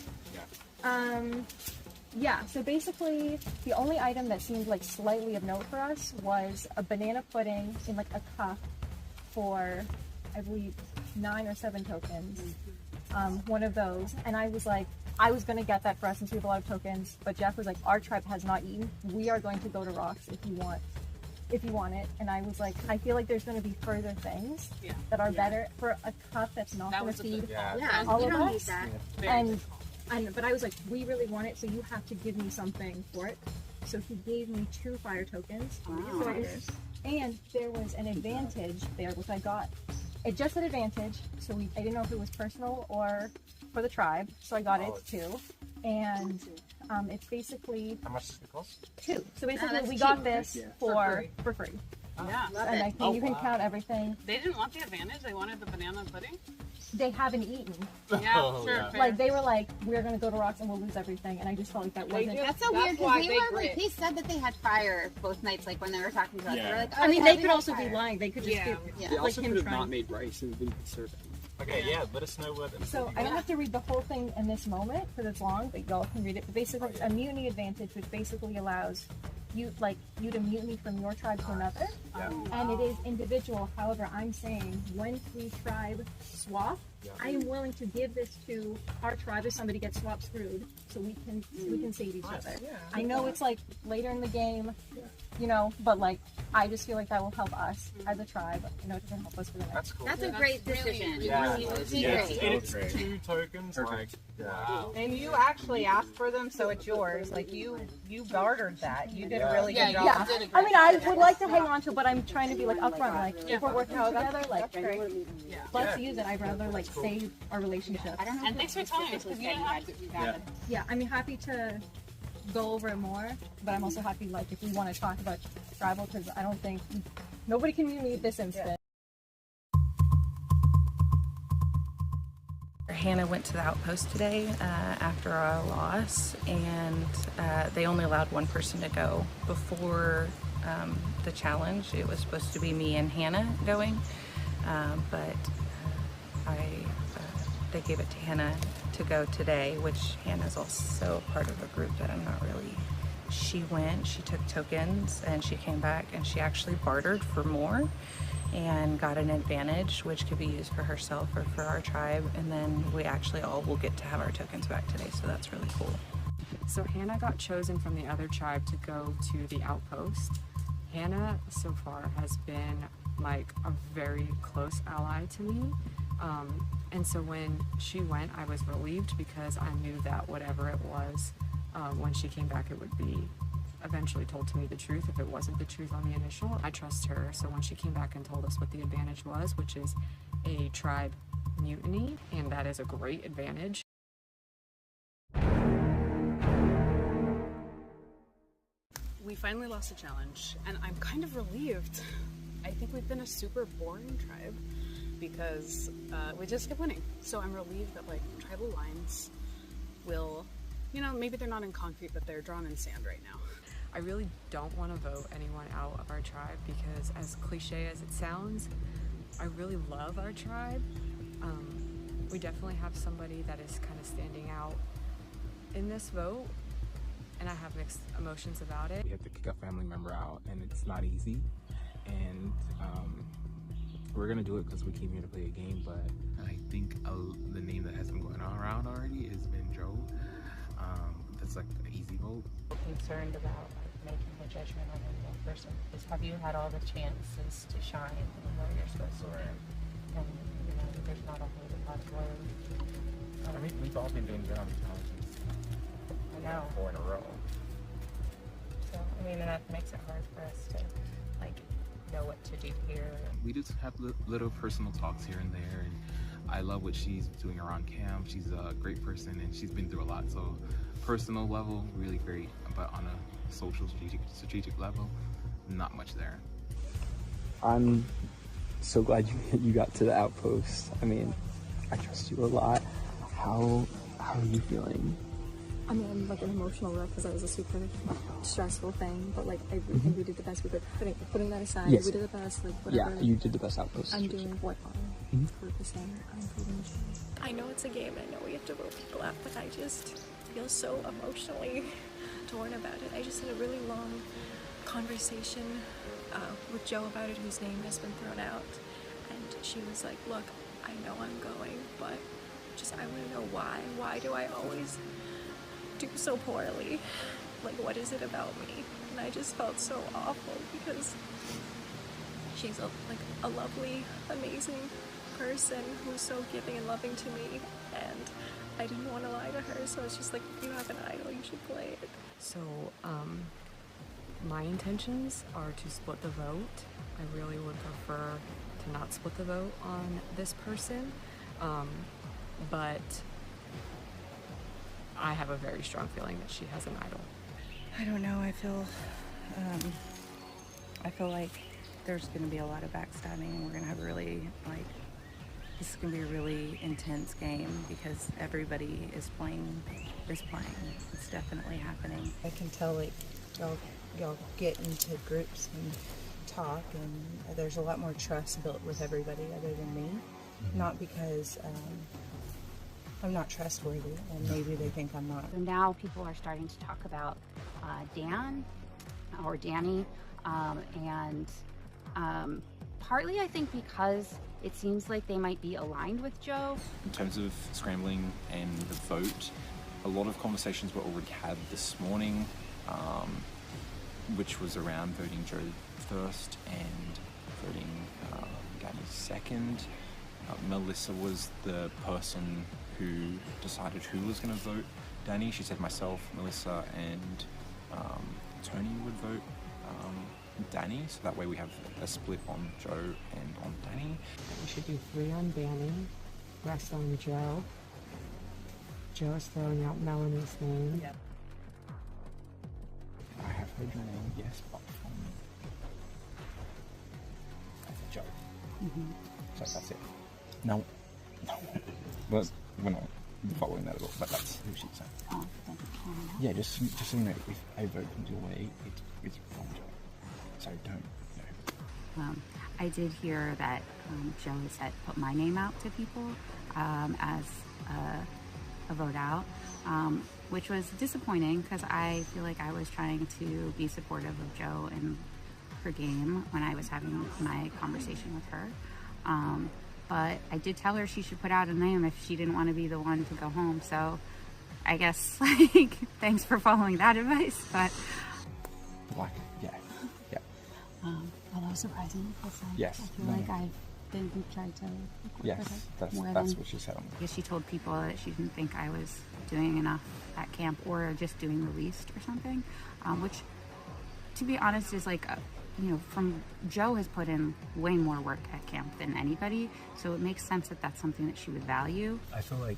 Yeah, so basically the only item that seemed like slightly of note for us was a banana pudding in like a cup for, I believe, 9 or 7 tokens. One of those. And I was like, I was going to get that for us since we have a lot of tokens, but Jeff was like, our tribe has not eaten. We are going to go to Rocks if you want it. And I was like, I feel like there's going to be further things that are better for a cup that's not going to feed all of us. But I was like, we really want it, so you have to give me something for it. So he gave me 2 fire tokens. And there was an advantage there, which I got. It just said advantage, so I didn't know if it was personal or for the tribe, so I got it too. And it's basically... How much does it cost? 2. So basically we got this for free. Yeah. And I think you can count everything. They didn't want the advantage, they wanted the banana pudding. They haven't eaten. Yeah, sure. Like they were like, we're gonna go to Rocks and we'll lose everything, and I just felt like that wasn't. That's so weird because they said that they had fire both nights, like when they were talking to us. They were like, I mean, they could also be lying. They could just be They like also him could have trying. not made rice and been conservative. Okay, yeah, let us know what. So I don't have to read the whole thing in this moment because it's long, but y'all can read it. But basically, it's a mutiny advantage, which basically allows you to mutiny from your tribe to another, and it is individual. However, I'm saying when we tribe swap, I am willing to give this to our tribe if somebody gets swap screwed, so we can save each other. I know it's like later in the game, you know, but like I just feel like that will help us as a tribe. You know, it can help us for the next. That's cool. That's a great decision. Yeah. It would be Yeah. great. And it's 2 tokens. Like, wow. And you actually asked for them, so it's yours. Like you bartered that. You did a really good job. Yeah, I mean, I would like to hang on to it, but I'm trying to be like upfront. Like, if we're working together, like, let's use it. I'd rather like save our relationship. I don't know. And thanks for telling us because you didn't have to. Yeah, I mean, happy to go over it more, but I'm also happy like if we want to talk about tribal because I don't think nobody can mutiny at this instant. Hannah went to the Outpost today after our loss, and they only allowed one person to go. Before the challenge, it was supposed to be me and Hannah going, but they gave it to Hannah to go today, which Hannah's also part of a group that I'm not really. She went, she took tokens, and she came back, and she actually bartered for more and got an advantage which could be used for herself or for our tribe, and then we actually all will get to have our tokens back today, so that's really cool. So Hannah got chosen from the other tribe to go to the Outpost. Hannah so far has been like a very close ally to me, and so when she went I was relieved because I knew that whatever it was, when she came back it would be eventually told to me the truth if it wasn't the truth on the initial. I trust her, so when she came back and told us what the advantage was, which is a tribe mutiny, and that is a great advantage. We finally lost a challenge, and I'm kind of relieved. I think we've been a super boring tribe because we just kept winning. So I'm relieved that like tribal lines will, you know, maybe they're not in concrete, but they're drawn in sand right now. I really don't want to vote anyone out of our tribe because, as cliche as it sounds, I really love our tribe. We definitely have somebody that is kind of standing out in this vote, and I have mixed emotions about it. We have to kick a family member out, and it's not easy. And we're gonna do it because we came here to play a game. But I think the name that has been going on around already has been Joe. That's like an easy vote. Concerned about making a judgment on any one person because have you had all the chances to shine and where you're supposed to live, and you know there's not a whole lot of road. I mean, we've all been doing good on these challenges. I know. 4 in a row. So I mean, and that makes it hard for us to like know what to do here. We just have little personal talks here and there, and I love what she's doing around camp. She's a great person, and she's been through a lot. So personal level, really great, but on a social strategic level, not much there. I'm so glad you got to the Outpost. I mean, I trust you a lot. How are you feeling? I mean, I'm like an emotional wreck because that was a super stressful thing, but like I think we did the best we could. Putting that aside, Yes. we did the best. Like whatever. Yeah, you did the best Outpost. I'm doing what? for the same information. I know it's a game, I know we have to vote people out, but I just feel so emotionally torn about it. I just had a really long conversation with Joe about it, whose name has been thrown out, and she was like, look, I know I'm going, but just I want to know why. Why do I always do so poorly? Like, what is it about me? And I just felt so awful because she's a lovely, amazing person who's so giving and loving to me, and I didn't want to lie to her, so it's just like, if you have an idol, you should play it. So, my intentions are to split the vote. I really would prefer to not split the vote on this person, but I have a very strong feeling that she has an idol. I don't know. I feel like there's going to be a lot of backstabbing, and we're going to have really, like, this is going to be a really intense game because everybody is playing. It's definitely happening. I can tell, like, y'all get into groups and talk, and there's a lot more trust built with everybody other than me. Not because I'm not trustworthy, and maybe they think I'm not. So now people are starting to talk about Dan or Danny, and partly I think because it seems like they might be aligned with Joe. In terms of scrambling and the vote, a lot of conversations were already had this morning, which was around voting Joe first and voting Danny second. Melissa was the person who decided who was going to vote Danny. She said myself, Melissa, and Tony would vote Danny, so that way we have a split on Joe and on Danny. We should do 3 on Danny, rest on Joe. Joe is throwing out Melanie's name. I have heard your name, yes, but I said Joe. So that's it. No. Well, we're not following that at all, but that's who she said. Oh, thank you. Yeah, just so you know, if I vote your way, it's from Joe. So don't, I did hear that Joe said put my name out to people as a vote out, which was disappointing because I feel like I was trying to be supportive of Joe and her game when I was having my conversation with her. But I did tell her she should put out a name if she didn't want to be the one to go home. So I guess, like, thanks for following that advice. But yeah. although surprisingly, because Yes. I feel like I've been tried to Yes, that's that's what she said. I guess she told people that she didn't think I was doing enough at camp or just doing the least or something, which, to be honest, is like, from Joe has put in way more work at camp than anybody, so it makes sense that that's something that she would value. I feel like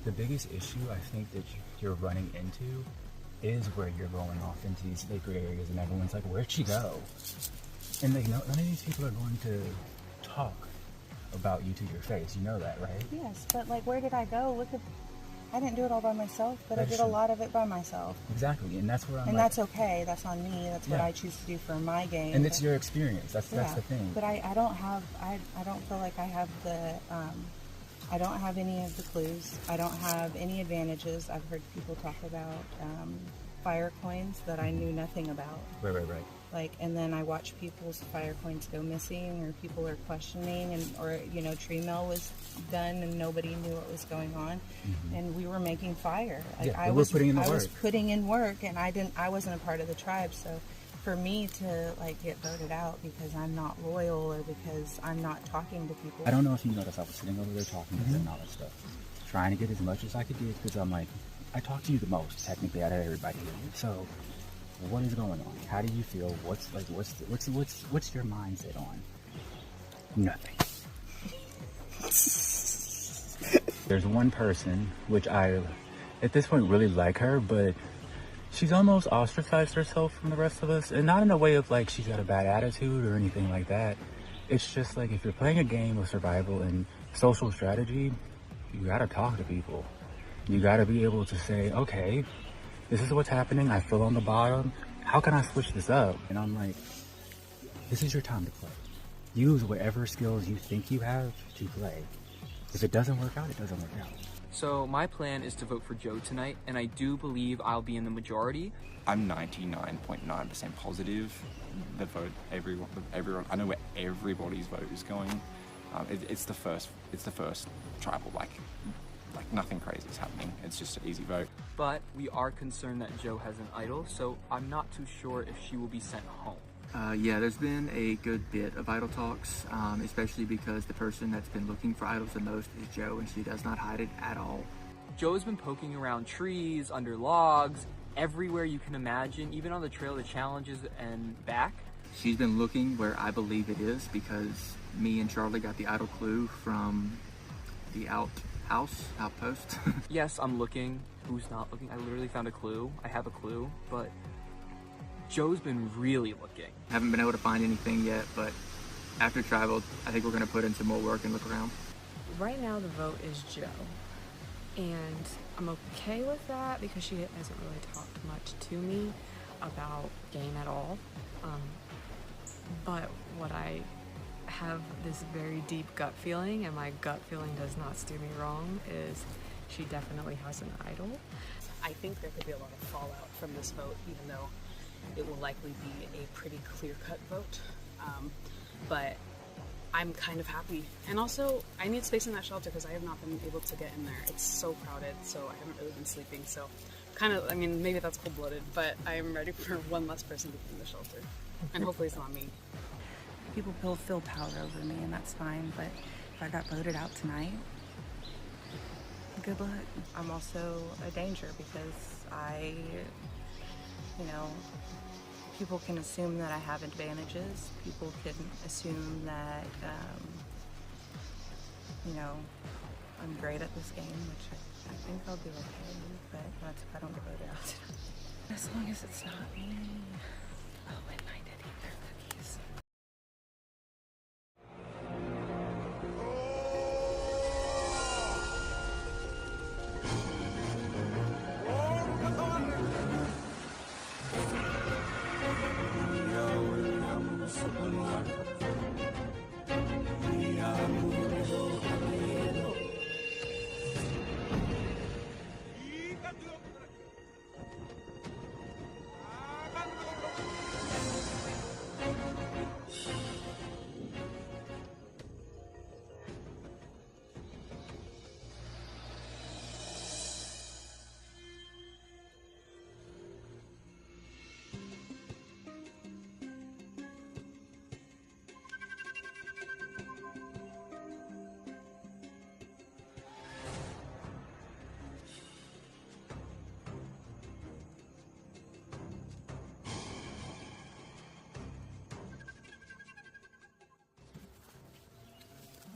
the biggest issue I think that you're running into is where you're going off into these sacred areas and everyone's like, where'd she go? And like, none of these people are going to talk about you to your face. You know that, right? Yes, but like, where did I go? I didn't do it all by myself, but I That's did true. a lot of it by myself. Exactly, and that's where I'm And like, that's okay. That's on me. That's what Yeah. I choose to do for my game. and it's your experience. That's the thing. But I don't feel like I have the, I don't have any of the clues. I don't have any advantages. I've heard people talk about fire coins that I knew nothing about. Right. Like, and then I watch people's fire coins go missing, or people are questioning, or tree mill was done and nobody knew what was going on, and we were making fire. I was putting in the work. I was putting in work, and I wasn't a part of the tribe, so for me to like get voted out because I'm not loyal or because I'm not talking to people. I don't know if you noticed, I was sitting over there talking to them and all that stuff, trying to get as much as I could get because I'm like, I talk to you the most technically out of everybody here. So, what is going on? How do you feel? What's your mindset on? Nothing. There's one person which I, at this point, really like her, but she's almost ostracized herself from the rest of us, and not in a way of like she's got a bad attitude or anything like that. It's just like if you're playing a game of survival and social strategy, you gotta talk to people. You gotta be able to say, okay, this is what's happening. I feel on the bottom. How can I switch this up? And I'm like, this is your time to play. use whatever skills you think you have to play. If it doesn't work out, it doesn't work out. So my plan is to vote for Joe tonight, and I do believe I'll be in the majority. I'm 99.9% positive that vote everyone. I know where everybody's vote is going. It's the first tribal. Like nothing crazy is happening. It's just an easy vote. But we are concerned that Joe has an idol, so I'm not too sure if she will be sent home. Yeah, there's been a good bit of idol talks, especially because the person that's been looking for idols the most is Joe, and she does not hide it at all. Joe's been poking around trees, under logs, everywhere you can imagine, even on the trail to challenges and back. She's been looking where I believe it is because me and Charlie got the idol clue from the Outpost. Yes, I'm looking. Who's not looking? I literally found a clue. I have a clue, but Joe's been really looking. Haven't been able to find anything yet, but after tribal, I think we're going to put in some more work and look around. Right now the vote is Joe, and I'm okay with that because she hasn't really talked much to me about game at all. But what I have this very deep gut feeling, and my gut feeling does not steer me wrong, is she definitely has an idol. I think there could be a lot of fallout from this vote, even though it will likely be a pretty clear-cut vote. But I'm kind of happy. And also, I need space in that shelter because I have not been able to get in there. It's so crowded, so I haven't really been sleeping. So kind of, I mean, maybe that's cold-blooded, but I am ready for one less person to be in the shelter. And hopefully it's not me. People feel power over me, and that's fine, but if I got voted out tonight, good luck. I'm also a danger because people can assume that I have advantages. People can assume that, I'm great at this game, which I think I'll do okay, but that's if I don't get voted out. As long as it's not me. Oh, and I did eat their cookies.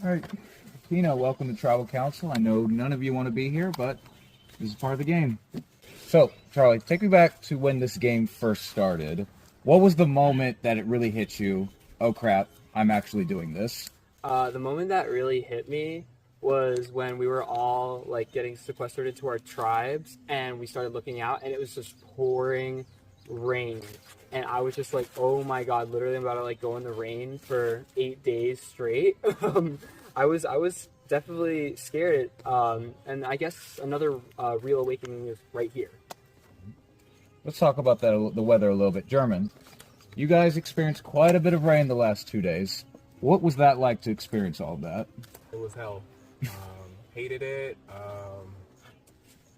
All right, Tina, welcome to Tribal Council. I know none of you want to be here, but this is part of the game. So, Charlie, take me back to when this game first started. What was the moment that it really hit you? Oh crap, I'm actually doing this. The moment that really hit me was when we were all getting sequestered into our tribes, and we started looking out, and it was just pouring rain, and I was just like, oh my god, literally I'm about to go in the rain for 8 days straight. I was definitely scared, and I guess another real awakening is right here. Let's talk about the weather a little bit. German, you guys experienced quite a bit of rain the last 2 days. What was that like to experience all of that? It was hell. Hated it.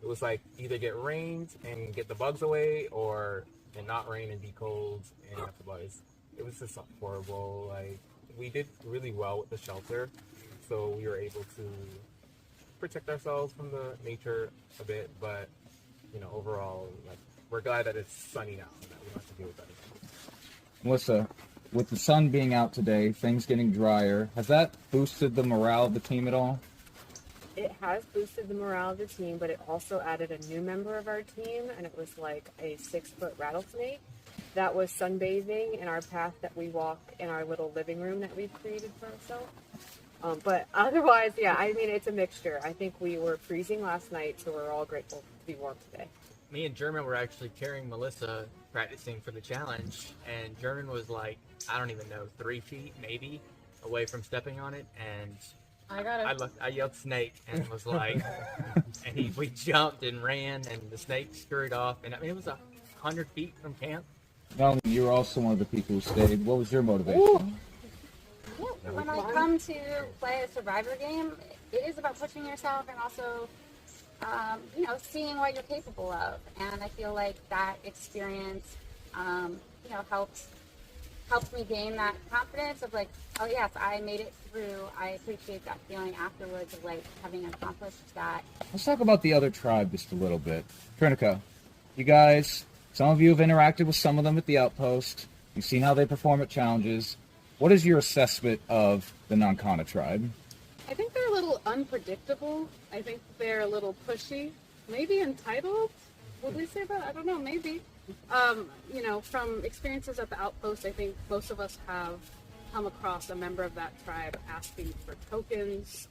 It was like either get rained and get the bugs away, or not rain and be cold and have the bugs. It was just horrible. We did really well with the shelter, so we were able to protect ourselves from the nature a bit. But overall, we're glad that it's sunny now and that we don't have to deal with that anymore. Melissa, with the sun being out today, things getting drier, has that boosted the morale of the team at all? It has boosted the morale of the team, but it also added a new member of our team, and it was like a 6-foot rattlesnake that was sunbathing in our path that we walk in our little living room that we've created for ourselves. But otherwise, yeah, I mean, it's a mixture. I think we were freezing last night, so we're all grateful to be warm today. Me and German were actually carrying Melissa practicing for the challenge, and German was I don't even know, 3 feet maybe, away from stepping on it, and I yelled snake and was like, we jumped and ran, and the snake scurried off, and I mean it was 100 feet from camp. Melanie, you were also one of the people who stayed. What was your motivation? Ooh. Yeah, when I come to play a survivor game, it is about pushing yourself and also, seeing what you're capable of. And I feel like that experience, helps me gain that confidence of like, oh yes, I made it through. I appreciate that feeling afterwards of like having accomplished that. Let's talk about the other tribe just a little bit. Trinica, you guys, some of you have interacted with some of them at the Outpost. You've seen how they perform at challenges. What is your assessment of the Nankana tribe? I think they're a little unpredictable. I think they're a little pushy. Maybe entitled? Would we say that? I don't know, maybe. From experiences at the Outpost, I think most of us have come across a member of that tribe asking for tokens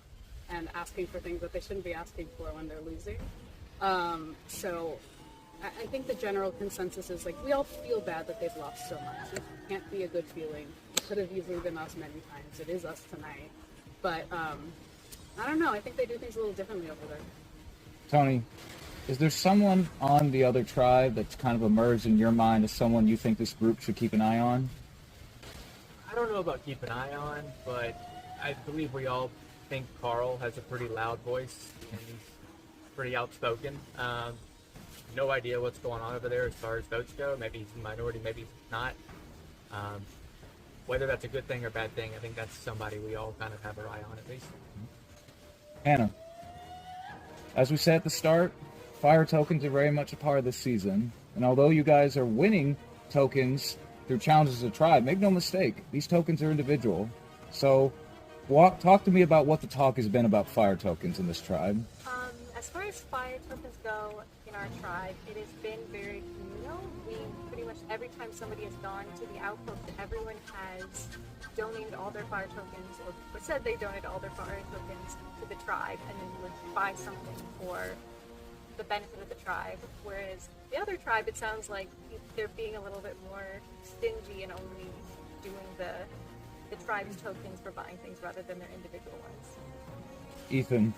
and asking for things that they shouldn't be asking for when they're losing. So I think the general consensus is like we all feel bad that they've lost so much. It can't be a good feeling. It could have easily been us many times. It is us tonight. But I don't know. I think they do things a little differently over there. Tony, is there someone on the other tribe that's kind of emerged in your mind as someone you think this group should keep an eye on? I don't know about keep an eye on, but I believe we all think Carl has a pretty loud voice and he's pretty outspoken. No idea what's going on over there as far as votes go. Maybe he's a minority, maybe he's not. Whether that's a good thing or bad thing, I think that's somebody we all kind of have our eye on at least. Hannah, as we said at the start, fire tokens are very much a part of this season. And although you guys are winning tokens through challenges as a tribe, make no mistake, these tokens are individual. So talk to me about what the talk has been about fire tokens in this tribe. As far as fire tokens go in our tribe, it has been very communal. We pretty much every time somebody has gone to the Outpost, everyone has donated all their fire tokens, or said they donated all their fire tokens to the tribe, and then would buy something for the benefit of the tribe. Whereas the other tribe, it sounds like they're being a little bit more stingy and only doing the tribe's tokens for buying things rather than their individual ones. Ethan,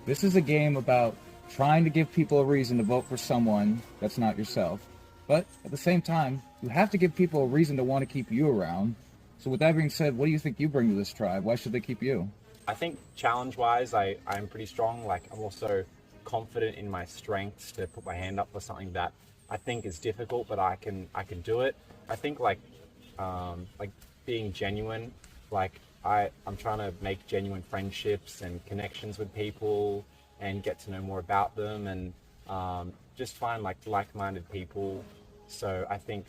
this is a game about trying to give people a reason to vote for someone that's not yourself. But at the same time, you have to give people a reason to want to keep you around. So with that being said, what do you think you bring to this tribe? Why should they keep you? I think challenge-wise, I'm pretty strong. Like, I'm also confident in my strengths to put my hand up for something that I think is difficult, but I can do it. I think like being genuine, like I'm trying to make genuine friendships and connections with people and get to know more about them and just find like-minded people. So I think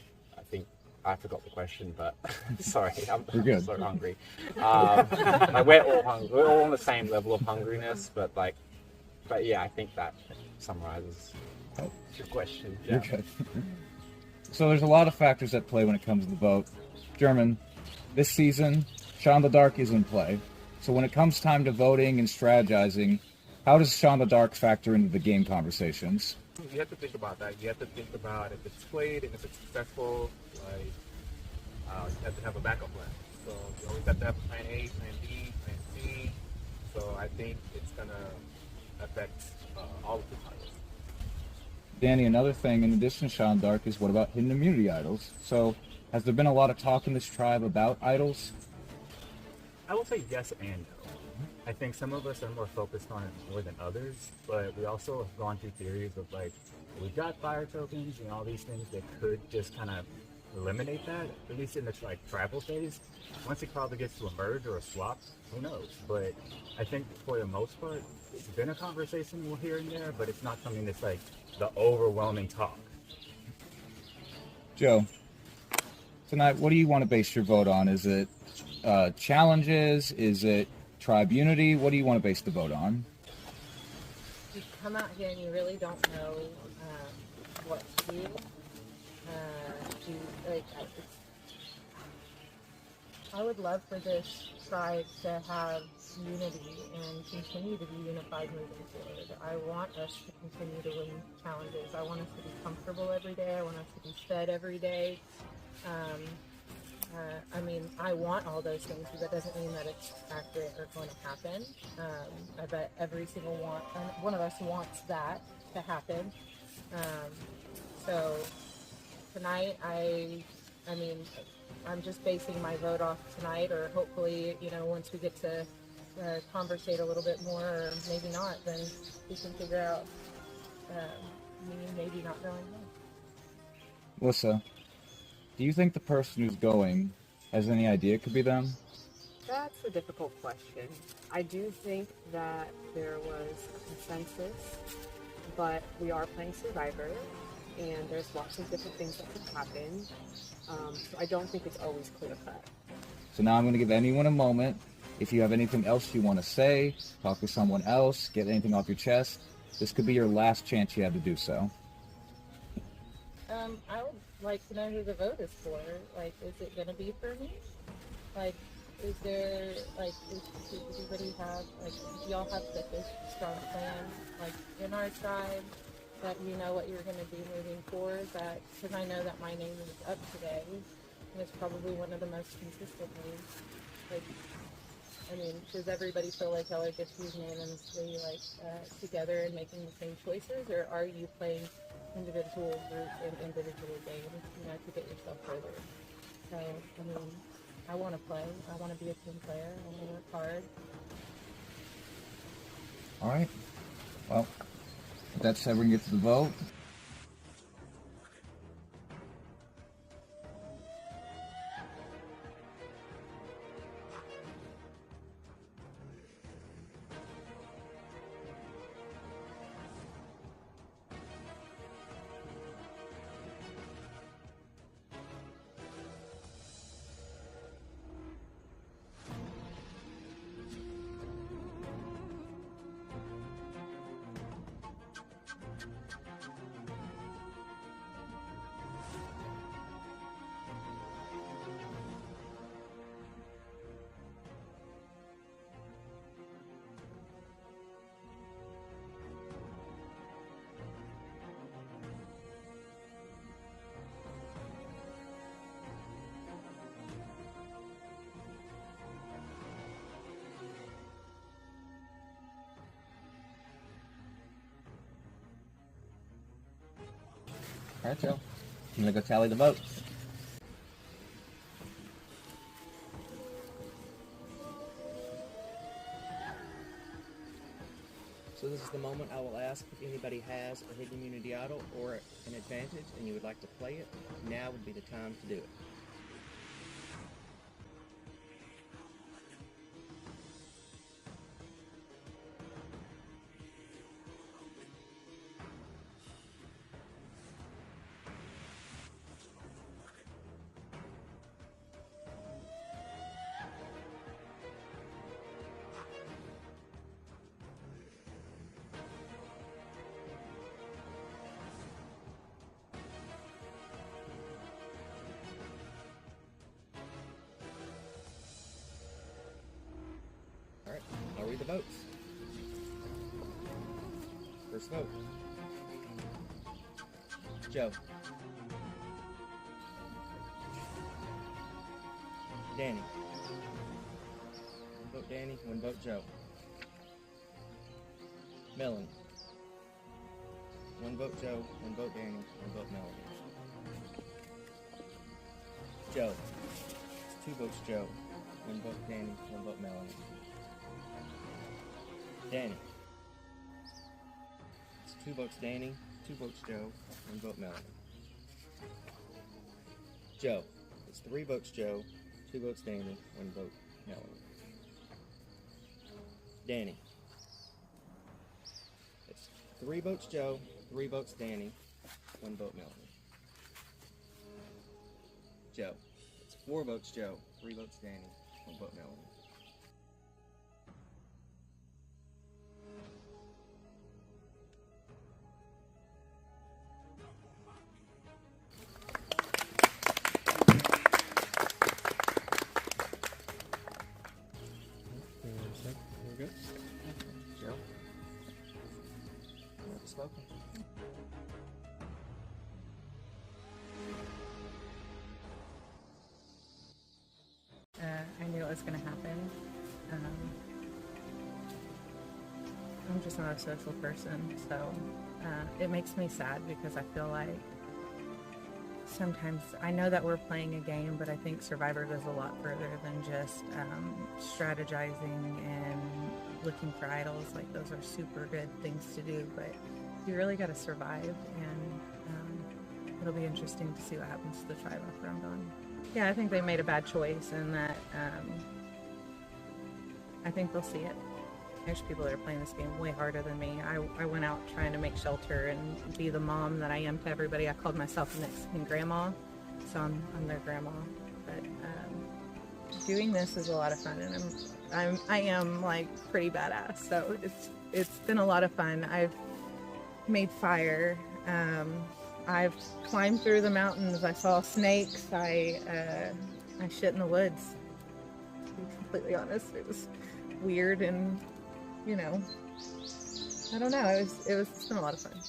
I forgot the question, but sorry, I'm so hungry. We're all on the same level of hungriness, but yeah, I think that summarizes your question. Yeah. Okay. So there's a lot of factors at play when it comes to the vote. German, this season, Shaun the Dark is in play. So when it comes time to voting and strategizing, how does Shaun the Dark factor into the game conversations? You have to think about that. You have to think about if it's played and if it's successful. You have to have a backup plan. So you always have to have plan A, plan B, plan C. So I think it's gonna affect all of the titles. Danny, another thing in addition to Shaun Dark is what about hidden immunity idols? So has there been a lot of talk in this tribe about idols? I will say yes and no. I think some of us are more focused on it more than others, but we also have gone through theories of we've got fire tokens and all these things that could just kind of eliminate that, at least in the tribal phase. Once it probably gets to a merge or a swap, who knows? But I think for the most part, it's been a conversation we'll hear in there, but it's not something that's the overwhelming talk. Joe, tonight, what do you want to base your vote on? Is it challenges? Is it tribe unity? What do you want to base the vote on? You come out here and you really don't know what to do. I would love for this tribe to have unity and continue to be unified moving forward. I want us to continue to win challenges. I want us to be comfortable every day. I want us to be fed every day. I mean, I want all those things, but that doesn't mean that it's accurate or going to happen. I bet every single one of us wants that to happen. So tonight, I mean, I'm just basing my vote off tonight, or hopefully, you know, once we get to conversate a little bit more, or maybe not, then we can figure out me maybe not going home. Melissa, do you think the person who's going has any idea it could be them? That's a difficult question. I do think that there was a consensus, but we are playing Survivor, and there's lots of different things that could happen. So I don't think it's always clear cut. So now I'm going to give anyone a moment. If you have anything else you want to say, talk to someone else, get anything off your chest, this could be your last chance you have to do so. I would like to know who the vote is for. Like, is it going to be for me? Like, is there, like, does everybody have, like, do y'all have like a strong plan, like, in our tribe, that you know what you're going to do moving forward? That, because I know that my name is up today, and it's probably one of the most consistent names. Like, I mean, does everybody feel like y'all are just unanimously, like, together and making the same choices, or are you playing individual group and individual games, you know, to get yourself further? So, I mean, I want to play. I want to be a team player. I want to work hard. All right. Well, with that said, we can get to the vote. All right, Joe. I'm going to go tally the votes. So this is the moment I will ask if anybody has a hidden immunity idol or an advantage and you would like to play it. Now would be the time to do it. Alright, I'll read the votes. First vote. Joe. Danny. One vote Danny, one vote Joe. Melanie. One vote Joe, one vote Danny, one vote Melanie. Joe. It's 2 votes Joe, 1 vote Danny, 1 vote Melanie. Danny. It's 2 votes Danny, 2 votes Joe, 1 vote Melanie. Joe. It's 3 votes Joe, 2 votes Danny, 1 vote Melanie. Danny. It's 3 votes Joe, 3 votes Danny, 1 vote Melanie. Joe. It's 4 votes Joe, 3 votes Danny, 1 vote Melanie. We're good? Joe? Never spoken. going to happen. I'm just not a social person, so it makes me sad because I feel like sometimes I know that we're playing a game, but I think Survivor goes a lot further than just strategizing and looking for idols. Like, those are super good things to do, but you really got to survive, and it'll be interesting to see what happens to the tribe after I'm gone. Yeah, I think they made a bad choice, and that I think they'll see it. There's people that are playing this game way harder than me. I went out trying to make shelter and be the mom that I am to everybody. I called myself a Mexican grandma, so I'm their grandma. But doing this is a lot of fun, and I am like pretty badass. So it's been a lot of fun. I've made fire. I've climbed through the mountains. I saw snakes. I shit in the woods. To be completely honest, it was weird and, you know, I don't know. It's been a lot of fun.